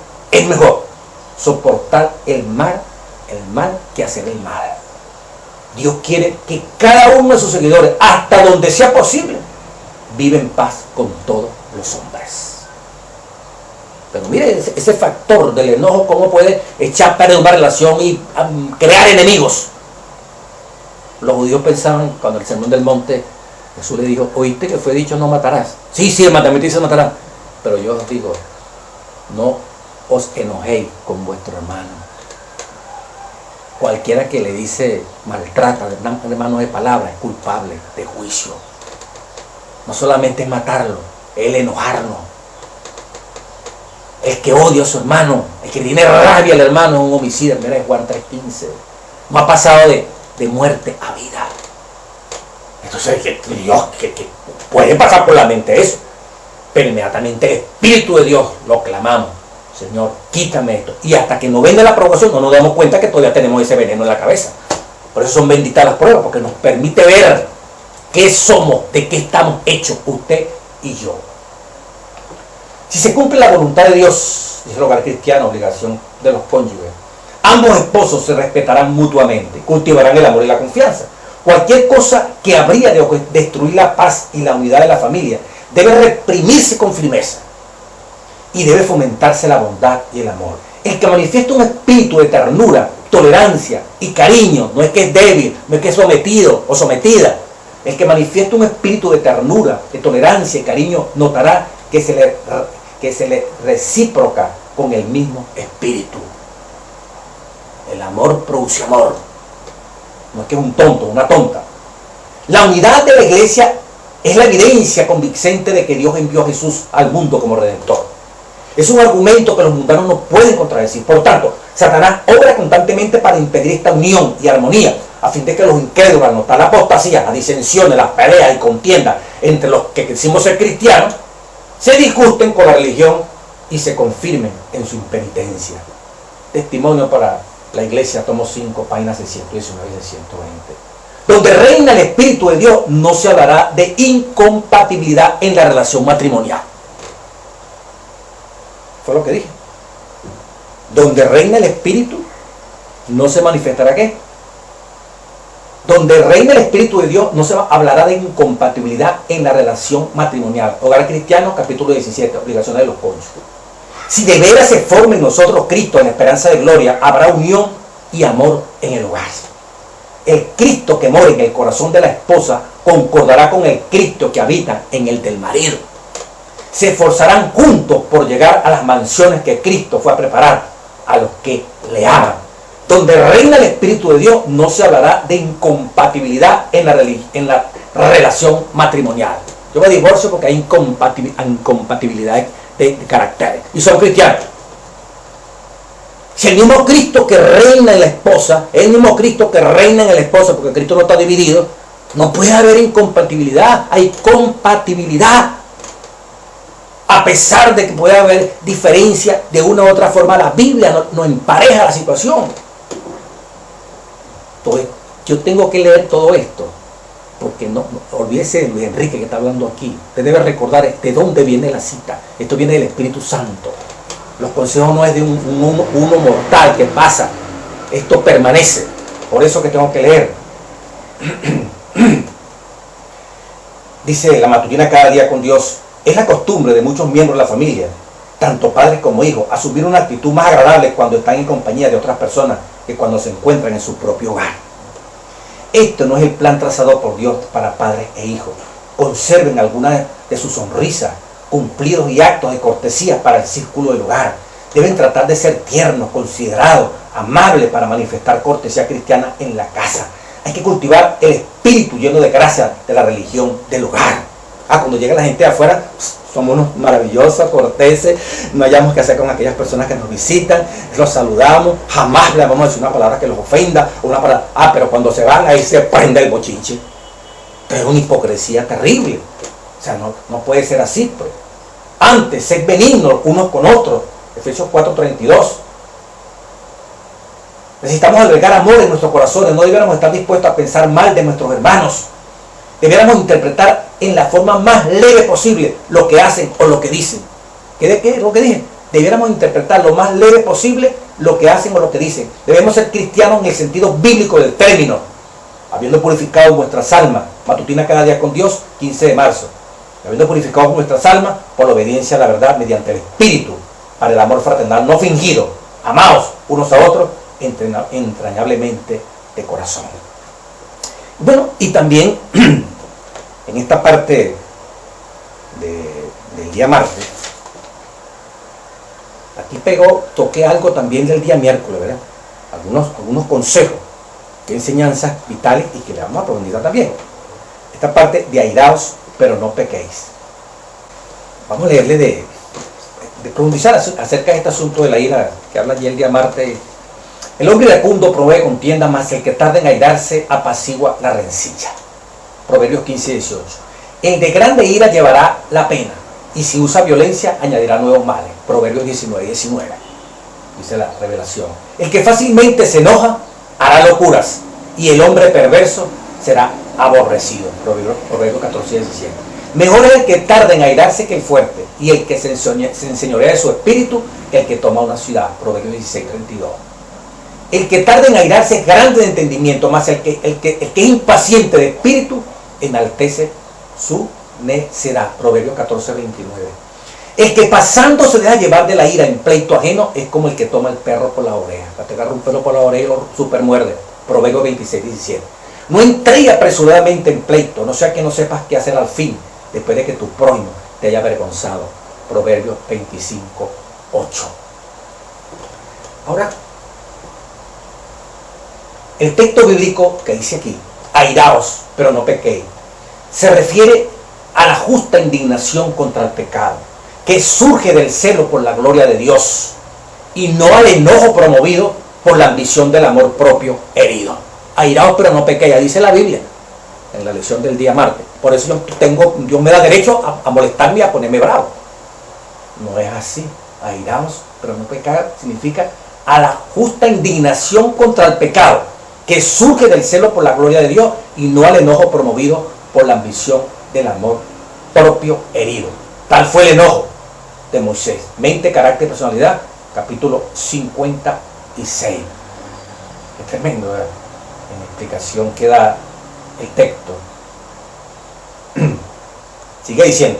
Speaker 2: soportar el mal que hacer el mal. Dios quiere que cada uno de sus seguidores, hasta donde sea posible, vive en paz con todos los hombres. Pero mire ese factor del enojo, cómo puede echar a perder una relación y crear enemigos. Los judíos pensaban, cuando el sermón del monte, Jesús le dijo, oíste que fue dicho no matarás. Sí, el mandamiento dice matarás. Pero yo os digo, no os enojéis con vuestro hermano. Cualquiera que le dice maltrata al hermano de palabra es culpable de juicio. No solamente es matarlo, es el enojarnos. El que odia a su hermano, el que tiene rabia al hermano es un homicida. Mira, Juan 3:15. No ha pasado de muerte a vida. Entonces, Dios, que puede pasar por la mente eso. Pero inmediatamente el Espíritu de Dios lo clamamos. Señor, quítame esto. Y hasta que no venga la aprobación, no nos damos cuenta que todavía tenemos ese veneno en la cabeza. Por eso son benditas las pruebas, porque nos permite ver qué somos, de qué estamos hechos, usted y yo. Si se cumple la voluntad de Dios, dice el hogar cristiano, obligación de los cónyuges, ambos esposos se respetarán mutuamente, cultivarán el amor y la confianza. Cualquier cosa que habría de destruir la paz y la unidad de la familia debe reprimirse con firmeza y debe fomentarse la bondad y el amor. El que manifiesta un espíritu de ternura, tolerancia y cariño, no es que es débil, no es que es sometido o sometida. El que manifiesta un espíritu de ternura, de tolerancia y cariño, notará que se le recíproca con el mismo espíritu. El amor produce amor. No es que es un tonto, una tonta. La unidad de la iglesia es la evidencia convincente de que Dios envió a Jesús al mundo como redentor. Es un argumento que los mundanos no pueden contradecir. Por tanto, Satanás obra constantemente para impedir esta unión y armonía, a fin de que los incrédulos, al notar la apostasía, las disensiones, las peleas y contiendas entre los que quisimos ser cristianos, se disgusten con la religión y se confirmen en su impenitencia. Testimonio para la iglesia, tomo 5, páginas 619 y 620. Donde reina el Espíritu de Dios, no se hablará de incompatibilidad en la relación matrimonial. Fue lo que dije. Donde reina el Espíritu, no se manifestará ¿qué? Donde reina el Espíritu de Dios, no se hablará de incompatibilidad en la relación matrimonial. Hogar Cristiano, capítulo 17, obligaciones de los cónyuges. Si de veras se forma en nosotros Cristo en la esperanza de gloria, habrá unión y amor en el hogar. El Cristo que mora en el corazón de la esposa concordará con el Cristo que habita en el del marido. Se esforzarán juntos por llegar a las mansiones que Cristo fue a preparar a los que le aman. Donde reina el Espíritu de Dios, no se hablará de incompatibilidad en la relación matrimonial. Yo me divorcio porque hay incompatibilidad de caracteres. Y son cristianos. Si el mismo Cristo que reina en la esposa, el mismo Cristo que reina en el esposo, porque Cristo no está dividido, no puede haber incompatibilidad, hay compatibilidad. A pesar de que puede haber diferencia de una u otra forma, la Biblia no empareja la situación. Entonces, yo tengo que leer todo esto, porque no olvídese de Luis Enrique que está hablando aquí. Usted debe recordar de dónde viene la cita. Esto viene del Espíritu Santo. Los consejos no es de uno mortal que pasa. Esto permanece. Por eso que tengo que leer. Dice la matutina Cada Día con Dios. Es la costumbre de muchos miembros de la familia, tanto padres como hijos, asumir una actitud más agradable cuando están en compañía de otras personas que cuando se encuentran en su propio hogar. Esto no es el plan trazado por Dios para padres e hijos. Conserven algunas de sus sonrisas, cumplidos y actos de cortesía para el círculo del hogar. Deben tratar de ser tiernos, considerados, amables para manifestar cortesía cristiana en la casa. Hay que cultivar el espíritu lleno de gracia de la religión del hogar. Cuando llega la gente de afuera, somos unos maravillosos, corteses, no hayamos que hacer con aquellas personas que nos visitan, los saludamos, jamás le vamos a decir una palabra que los ofenda, una palabra, pero cuando se van ahí se prende el bochinche. Pero es una hipocresía terrible. O sea, no puede ser así, pues. Antes, sed benignos unos con otros. Efesios 4:32. Necesitamos albergar amor en nuestros corazones, no debiéramos estar dispuestos a pensar mal de nuestros hermanos. Debiéramos interpretar en la forma más leve posible lo que hacen o lo que dicen. ¿Qué es lo que dije? Debiéramos interpretar lo más leve posible lo que hacen o lo que dicen. Debemos ser cristianos en el sentido bíblico del término, habiendo purificado vuestras almas. Matutina Cada Día con Dios, 15 de marzo. Habiendo purificado nuestras almas por la obediencia a la verdad mediante el Espíritu, para el amor fraternal no fingido. Amaos unos a otros entrañablemente de corazón. Bueno, y también en esta parte del día martes, aquí toqué algo también del día miércoles, ¿verdad? Algunos consejos, enseñanzas vitales y que le vamos a profundizar también. Esta parte de airaos, pero no pequéis. Vamos a leerle de profundizar acerca de este asunto de la ira que habla allí el día martes. El hombre iracundo provee contienda, más el que tarda en airarse apacigua la rencilla. Proverbios 15:18. El de grande ira llevará la pena, y si usa violencia añadirá nuevos males. Proverbios 19:19. Dice la revelación. El que fácilmente se enoja hará locuras, y el hombre perverso será aborrecido. Proverbios 14:17. Mejor es el que tarda en airarse que el fuerte, y el que se enseñorea de su espíritu que el que toma una ciudad. Proverbios 16:32. El que tarda en airarse es grande de entendimiento, más el que es impaciente de espíritu enaltece su necedad. Proverbios 14:29. El que pasando se deja llevar de la ira en pleito ajeno es como el que toma el perro por la oreja. Te agarra un perro por la oreja y lo super muerde. Proverbios 26:17. No entréis apresuradamente en pleito, no sea que no sepas qué hacer al fin, después de que tu prójimo te haya avergonzado. Proverbios 25:8. Ahora, el texto bíblico que dice aquí, airaos, pero no pequéis, se refiere a la justa indignación contra el pecado, que surge del celo por la gloria de Dios, y no al enojo promovido por la ambición del amor propio herido. Airaos, pero no pequéis, ya dice la Biblia, en la lección del día martes. Por eso Dios me da derecho a molestarme y a ponerme bravo. No es así. Airaos, pero no pecar, significa a la justa indignación contra el pecado, que surge del celo por la gloria de Dios y no al enojo promovido por la ambición del amor propio herido. Tal fue el enojo de Moisés. Mente, carácter y personalidad, capítulo 56. Es tremendo, ¿verdad? En la explicación que da el texto. Sigue diciendo.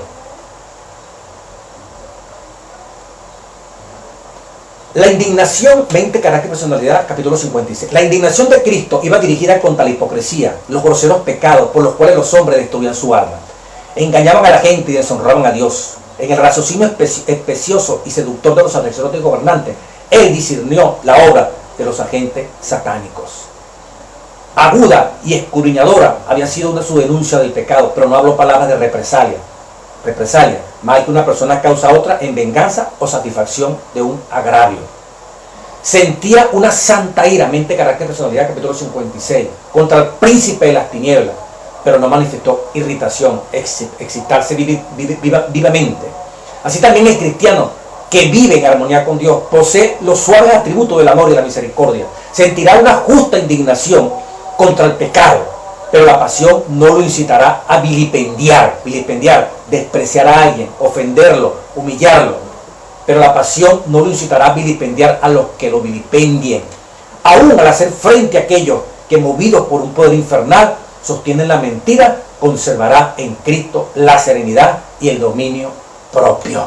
Speaker 2: La indignación, mente, carácter y personalidad, capítulo 56. La indignación de Cristo iba dirigida contra la hipocresía, los groseros pecados por los cuales los hombres destruían su alma. Engañaban a la gente y deshonraban a Dios. En el raciocinio especioso y seductor de los sacerdotes y gobernantes, él discernió la obra de los agentes satánicos. Aguda y escudriñadora había sido una su denuncia del pecado, pero no habló palabras de represalia, más que una persona causa a otra en venganza o satisfacción de un agravio. Sentía una santa ira, mente, carácter, personalidad, capítulo 56, contra el príncipe de las tinieblas, pero no manifestó irritación, excitarse vivamente. Así también el cristiano que vive en armonía con Dios posee los suaves atributos del amor y la misericordia. Sentirá una justa indignación contra el pecado, pero la pasión no lo incitará a vilipendiar, despreciar a alguien, ofenderlo, humillarlo. Pero la pasión no lo incitará a vilipendiar a los que lo vilipendien. Aún al hacer frente a aquellos que, movidos por un poder infernal, sostienen la mentira, conservará en Cristo la serenidad y el dominio propio.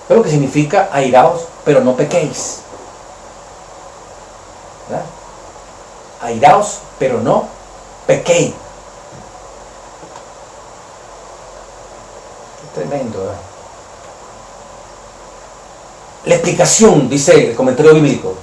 Speaker 2: ¿Qué es lo que significa airaos, pero no pequéis? ¿Verdad? Airaos, pero no pequéis. Es tremendo, ¿verdad? La explicación, dice el comentario bíblico,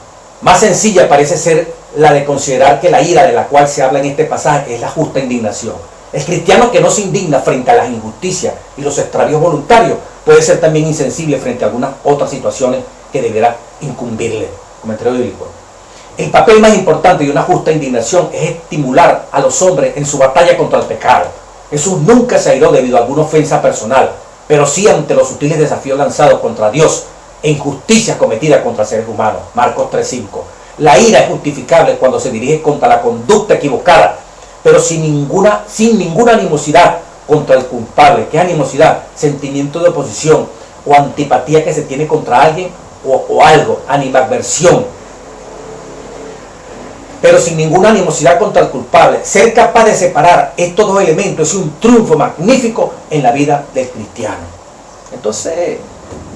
Speaker 2: más sencilla parece ser la de considerar que la ira de la cual se habla en este pasaje es la justa indignación. El cristiano que no se indigna frente a las injusticias y los extravíos voluntarios puede ser también insensible frente a algunas otras situaciones que deberá incumbirle. Comentario bíblico. El papel más importante de una justa indignación es estimular a los hombres en su batalla contra el pecado. Jesús nunca se airó debido a alguna ofensa personal, pero sí ante los sutiles desafíos lanzados contra Dios e injusticias cometidas contra seres humanos. Marcos 3:5. La ira es justificable cuando se dirige contra la conducta equivocada, pero sin ninguna animosidad contra el culpable. ¿Qué es animosidad? Sentimiento de oposición o antipatía que se tiene contra alguien o algo, animadversión. Pero sin ninguna animosidad contra el culpable. Ser capaz de separar estos dos elementos es un triunfo magnífico en la vida del cristiano. Entonces,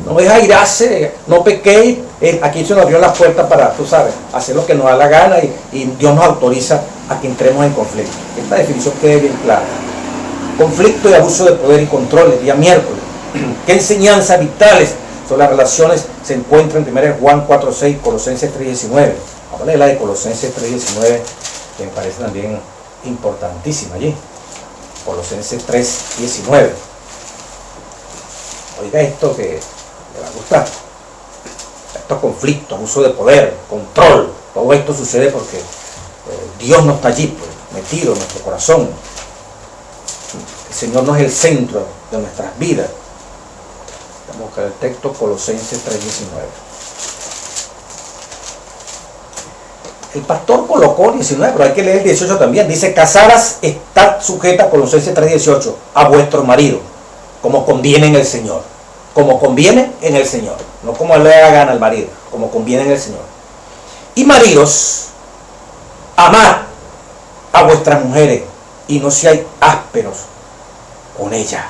Speaker 2: no es airarse, no pequéis. Aquí se nos abrió la puerta para, tú sabes, hacer lo que nos da la gana y Dios nos autoriza a que entremos en conflicto. Esta definición quede bien clara. Conflicto y abuso de poder y control, el día miércoles. ¿Qué enseñanzas vitales sobre las relaciones se encuentran en 1 Juan 4:6, Colosenses 3:19? Vamos a leer la de Colosenses 3:19, que me parece también importantísima allí. Colosenses 3:19. Oiga esto que le va a gustar. Estos conflictos, abuso de poder, control, todo esto sucede porque Dios no está allí, pues, metido en nuestro corazón. El Señor no es el centro de nuestras vidas. Vamos a buscar el texto, Colosenses 3:19. El pastor colocó 19, pero hay que leer el 18 también. Dice, casadas, estad sujetas, Colosenses 3:18, a vuestro marido, como conviene en el Señor. Como conviene en el Señor. No como le da gana al marido, como conviene en el Señor. Y maridos, amad a vuestras mujeres y no seáis ásperos con ellas.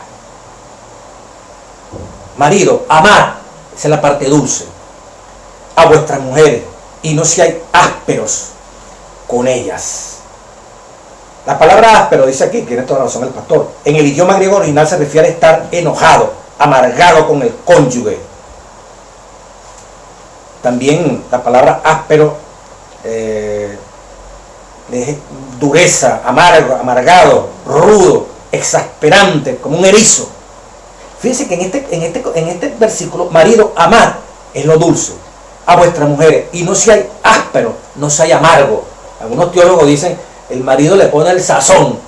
Speaker 2: Marido, amad, esa es la parte dulce, a vuestras mujeres y no seáis ásperos con ellas. La palabra áspero, dice aquí, tiene toda la razón el pastor, en el idioma griego original se refiere a estar enojado, amargado con el cónyuge. También la palabra áspero es dureza, amargo, amargado, rudo, exasperante, como un erizo. Fíjense que en este versículo, marido, amad, es lo dulce, a vuestras mujeres, y no seáis áspero, no seáis amargo. Algunos teólogos dicen, el marido le pone el sazón,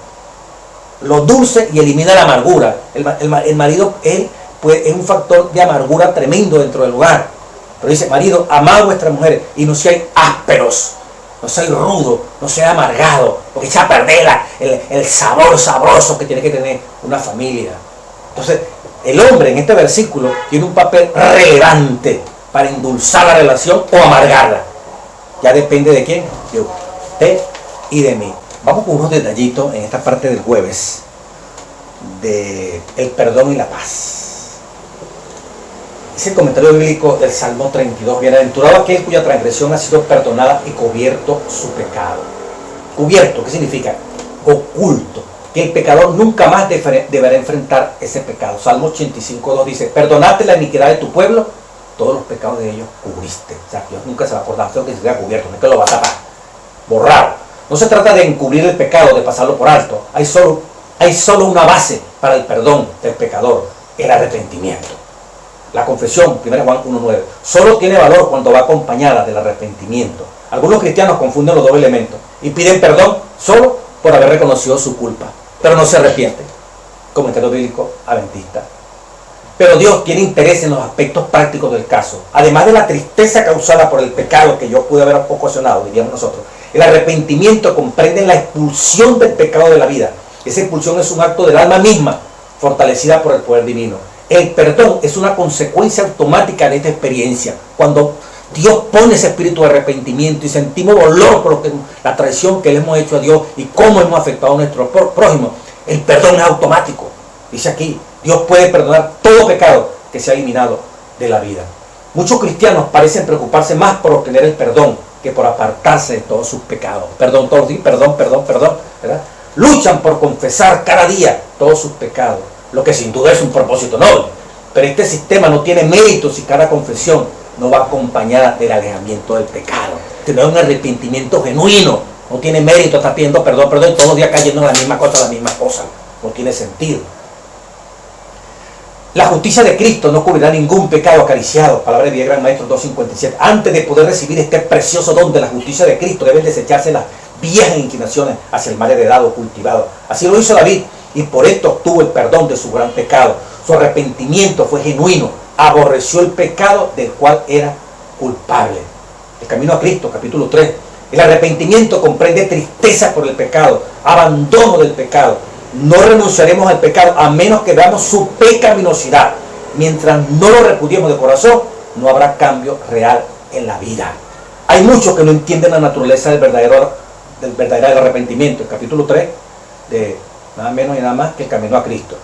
Speaker 2: lo dulce, y elimina la amargura. El marido es un factor de amargura tremendo dentro del hogar. Pero dice, marido, amad a vuestras mujeres y no seáis ásperos, no seáis rudos, no seáis amargados, porque echa a perder el sabor sabroso que tiene que tener una familia. Entonces, el hombre en este versículo tiene un papel relevante para endulzar la relación o amargarla. Ya depende de quién, de usted y de mí. Vamos con unos detallitos en esta parte del jueves de el perdón y la paz. Dice el comentario bíblico del Salmo 32, bienaventurado aquel cuya transgresión ha sido perdonada y cubierto su pecado. Cubierto, ¿qué significa? Oculto, que el pecador nunca más deberá enfrentar ese pecado. Salmo 85:2 dice, perdonaste la iniquidad de tu pueblo, todos los pecados de ellos cubriste. O sea, Dios nunca se va a acordar, eso es lo que se queda cubierto, no es que lo va a tapar, borrado. No se trata de encubrir el pecado, de pasarlo por alto. Hay solo una base para el perdón del pecador, el arrepentimiento. La confesión, 1 Juan 1:9, solo tiene valor cuando va acompañada del arrepentimiento. Algunos cristianos confunden los dos elementos y piden perdón solo por haber reconocido su culpa, pero no se arrepienten. Comentario bíblico adventista. Pero Dios tiene interés en los aspectos prácticos del caso. Además de la tristeza causada por el pecado que yo pude haber ocasionado, diríamos nosotros, el arrepentimiento comprende la expulsión del pecado de la vida. Esa expulsión es un acto del alma misma, fortalecida por el poder divino. El perdón es una consecuencia automática de esta experiencia. Cuando Dios pone ese espíritu de arrepentimiento y sentimos dolor por la traición que le hemos hecho a Dios y cómo hemos afectado a nuestro prójimo, el perdón es automático. Dice aquí, Dios puede perdonar todo pecado que se ha eliminado de la vida. Muchos cristianos parecen preocuparse más por obtener el perdón que por apartarse de todos sus pecados. Perdón todos los días, perdón, ¿verdad? Luchan por confesar cada día todos sus pecados, lo que sin duda es un propósito noble. Pero este sistema no tiene mérito si cada confesión no va acompañada del alejamiento del pecado. Que no es un arrepentimiento genuino, no tiene mérito estar pidiendo perdón, y todos los días cayendo en la misma cosa, no tiene sentido. La justicia de Cristo no cubrirá ningún pecado acariciado. Palabra de Gran Maestro 2.57. Antes de poder recibir este precioso don de la justicia de Cristo, deben desecharse las viejas inclinaciones hacia el mal heredado o cultivado. Así lo hizo David, y por esto obtuvo el perdón de su gran pecado. Su arrepentimiento fue genuino, aborreció el pecado del cual era culpable. El camino a Cristo, capítulo 3. El arrepentimiento comprende tristeza por el pecado, abandono del pecado. No renunciaremos al pecado a menos que veamos su pecaminosidad. Mientras no lo repudiemos de corazón, no habrá cambio real en la vida. Hay muchos que no entienden la naturaleza del verdadero arrepentimiento. El capítulo 3 de nada menos y nada más que el camino a Cristo.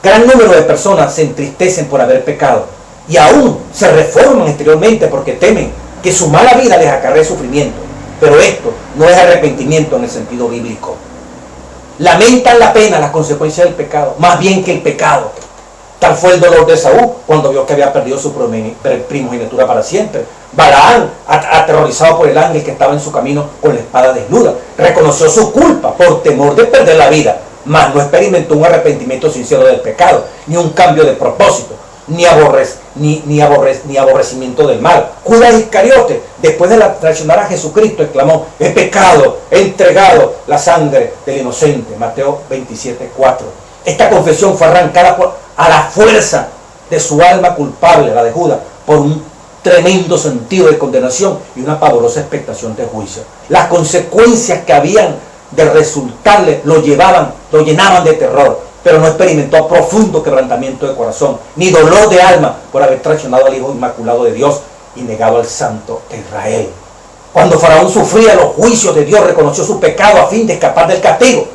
Speaker 2: Gran número de personas se entristecen por haber pecado y aún se reforman exteriormente porque temen que su mala vida les acarree sufrimiento. Pero esto no es arrepentimiento en el sentido bíblico. Lamentan la pena, las consecuencias del pecado, más bien que el pecado. Tal fue el dolor de Saúl cuando vio que había perdido su primogenitura para siempre. Balaam, aterrorizado por el ángel que estaba en su camino con la espada desnuda, reconoció su culpa por temor de perder la vida, mas no experimentó un arrepentimiento sincero del pecado, ni un cambio de propósito, ni aborrecimiento del mal. Judas Iscariote, después de traicionar a Jesucristo, exclamó: he pecado, he entregado la sangre del inocente. Mateo 27:4. Esta confesión fue arrancada a la fuerza de su alma culpable, la de Judas, por un tremendo sentido de condenación y una pavorosa expectación de juicio. Las consecuencias que habían de resultarle lo llenaban de terror, pero no experimentó profundo quebrantamiento de corazón, ni dolor de alma por haber traicionado al Hijo Inmaculado de Dios y negado al Santo de Israel. Cuando Faraón sufría los juicios de Dios, reconoció su pecado a fin de escapar del castigo,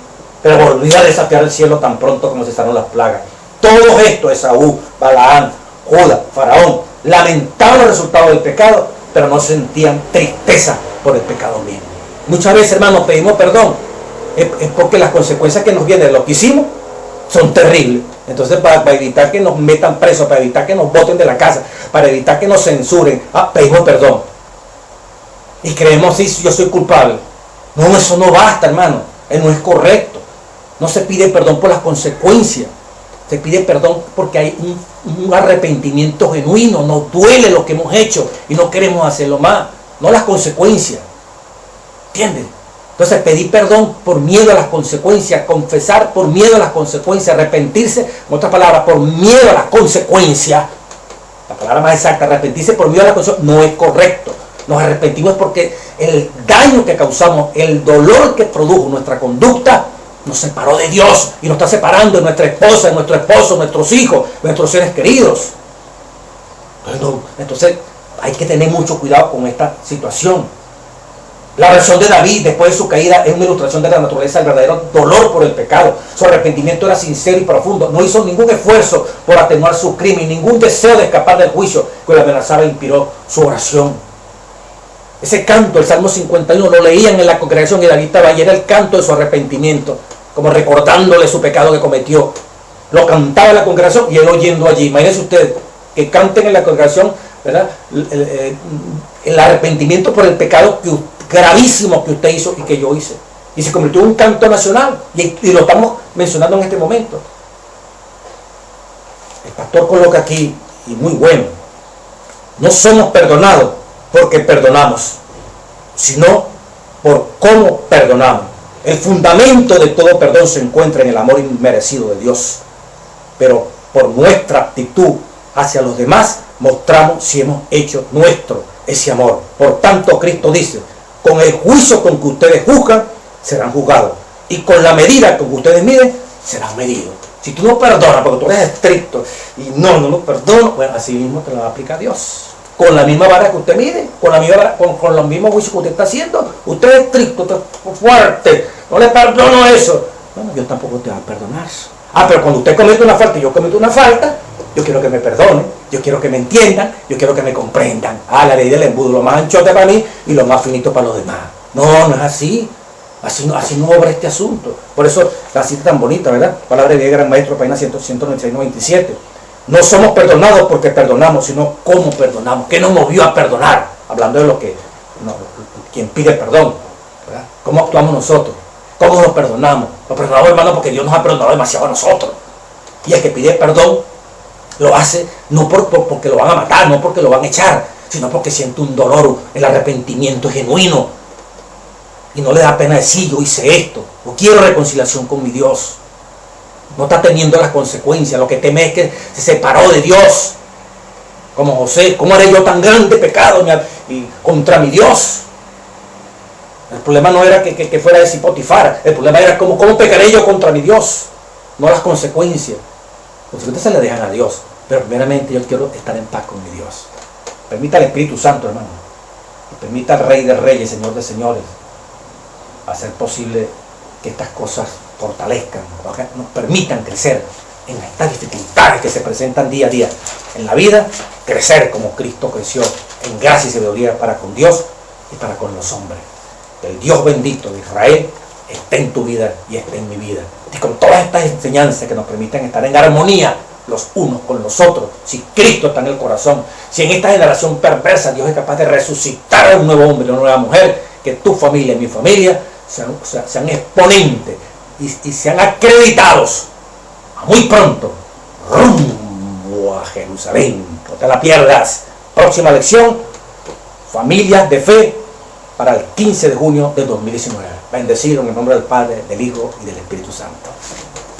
Speaker 2: pero volvió a desafiar el cielo tan pronto como cesaron las plagas. Todo esto, Esaú, Balaán, Judas, Faraón, lamentaban los resultados del pecado, pero no sentían tristeza por el pecado mismo. Muchas veces, hermanos, pedimos perdón, es porque las consecuencias que nos vienen de lo que hicimos son terribles. Entonces, para evitar que nos metan presos, para evitar que nos boten de la casa, para evitar que nos censuren, pedimos perdón. Y creemos, sí, yo soy culpable. No, eso no basta, hermano. No es correcto. No se pide perdón por las consecuencias. Se pide perdón porque hay un arrepentimiento genuino. Nos duele lo que hemos hecho y no queremos hacerlo más. No las consecuencias. ¿Entiendes? Entonces, pedir perdón por miedo a las consecuencias, confesar por miedo a las consecuencias, arrepentirse, en otras palabras, por miedo a las consecuencias. La palabra más exacta, arrepentirse por miedo a las consecuencias, no es correcto. Nos arrepentimos porque el daño que causamos, el dolor que produjo nuestra conducta, nos separó de Dios y nos está separando de nuestra esposa, de nuestro esposo, nuestros hijos, nuestros seres queridos. Entonces hay que tener mucho cuidado con esta situación. La versión de David después de su caída es una ilustración de la naturaleza del verdadero dolor por el pecado. Su arrepentimiento era sincero y profundo. No hizo ningún esfuerzo por atenuar su crimen, ningún deseo de escapar del juicio que lo amenazaba inspiró su oración. Ese canto, el Salmo 51, lo leían en la congregación y David estaba allí, era el canto de su arrepentimiento, como recordándole su pecado que cometió. Lo cantaba en la congregación y él oyendo allí. Imagínense ustedes que canten en la congregación, ¿verdad? El arrepentimiento por el pecado gravísimo que usted hizo y que yo hice. Y se convirtió en un canto nacional. Y lo estamos mencionando en este momento. El pastor coloca aquí, y muy bueno, no somos perdonados porque perdonamos, sino por cómo perdonamos. El fundamento de todo perdón se encuentra en el amor inmerecido de Dios. Pero por nuestra actitud hacia los demás mostramos si hemos hecho nuestro ese amor. Por tanto, Cristo dice, con el juicio con que ustedes juzgan, serán juzgados. Y con la medida con que ustedes miden, serán medidos. Si tú no perdonas porque tú eres estricto y no perdono, bueno, así mismo te lo aplica Dios. Con la misma vara que usted mide, con los mismos juicios que usted está haciendo, usted es estricto, usted es fuerte, no le perdono eso. Bueno, yo tampoco te voy a perdonar. Pero cuando usted comete una falta y yo cometo una falta, yo quiero que me perdonen, yo quiero que me entiendan, yo quiero que me comprendan. La ley del embudo, lo más anchote para mí y lo más finito para los demás. No es así. Así no obra este asunto. Por eso la cita tan bonita, ¿verdad? Palabra de Gran Maestro, página 196-97. No somos perdonados porque perdonamos, sino cómo perdonamos. ¿Qué nos movió a perdonar? Hablando de quien pide perdón, ¿verdad? ¿Cómo actuamos nosotros? ¿Cómo nos perdonamos? Nos perdonamos, hermano, porque Dios nos ha perdonado demasiado a nosotros. Y el que pide perdón lo hace no porque lo van a matar, no porque lo van a echar, sino porque siente un dolor, el arrepentimiento genuino. Y no le da pena decir, yo hice esto, o quiero reconciliación con mi Dios. No está teniendo las consecuencias, lo que teme es que se separó de Dios. Como José, ¿cómo haré yo tan grande pecado contra mi Dios? El problema no era que fuera de Potifar, el problema era cómo pecaré yo contra mi Dios, no las consecuencias. Las consecuencias se le dejan a Dios, pero primeramente yo quiero estar en paz con mi Dios. Permita al Espíritu Santo, hermano, y permita al Rey de Reyes, Señor de Señores, hacer posible que estas cosas fortalezcan, nos permitan crecer en estas dificultades que se presentan día a día en la vida, crecer como Cristo creció en gracia y sabiduría para con Dios y para con los hombres. Que el Dios bendito de Israel esté en tu vida y esté en mi vida. Y con todas estas enseñanzas que nos permiten estar en armonía los unos con los otros, si Cristo está en el corazón, si en esta generación perversa Dios es capaz de resucitar a un nuevo hombre, una nueva mujer, que tu familia y mi familia sean exponentes y sean acreditados muy pronto rumbo a Jerusalén. No te la pierdas. Próxima lección, familias de fe, para el 15 de junio de 2019. Bendecido en el nombre del Padre, del Hijo y del Espíritu Santo.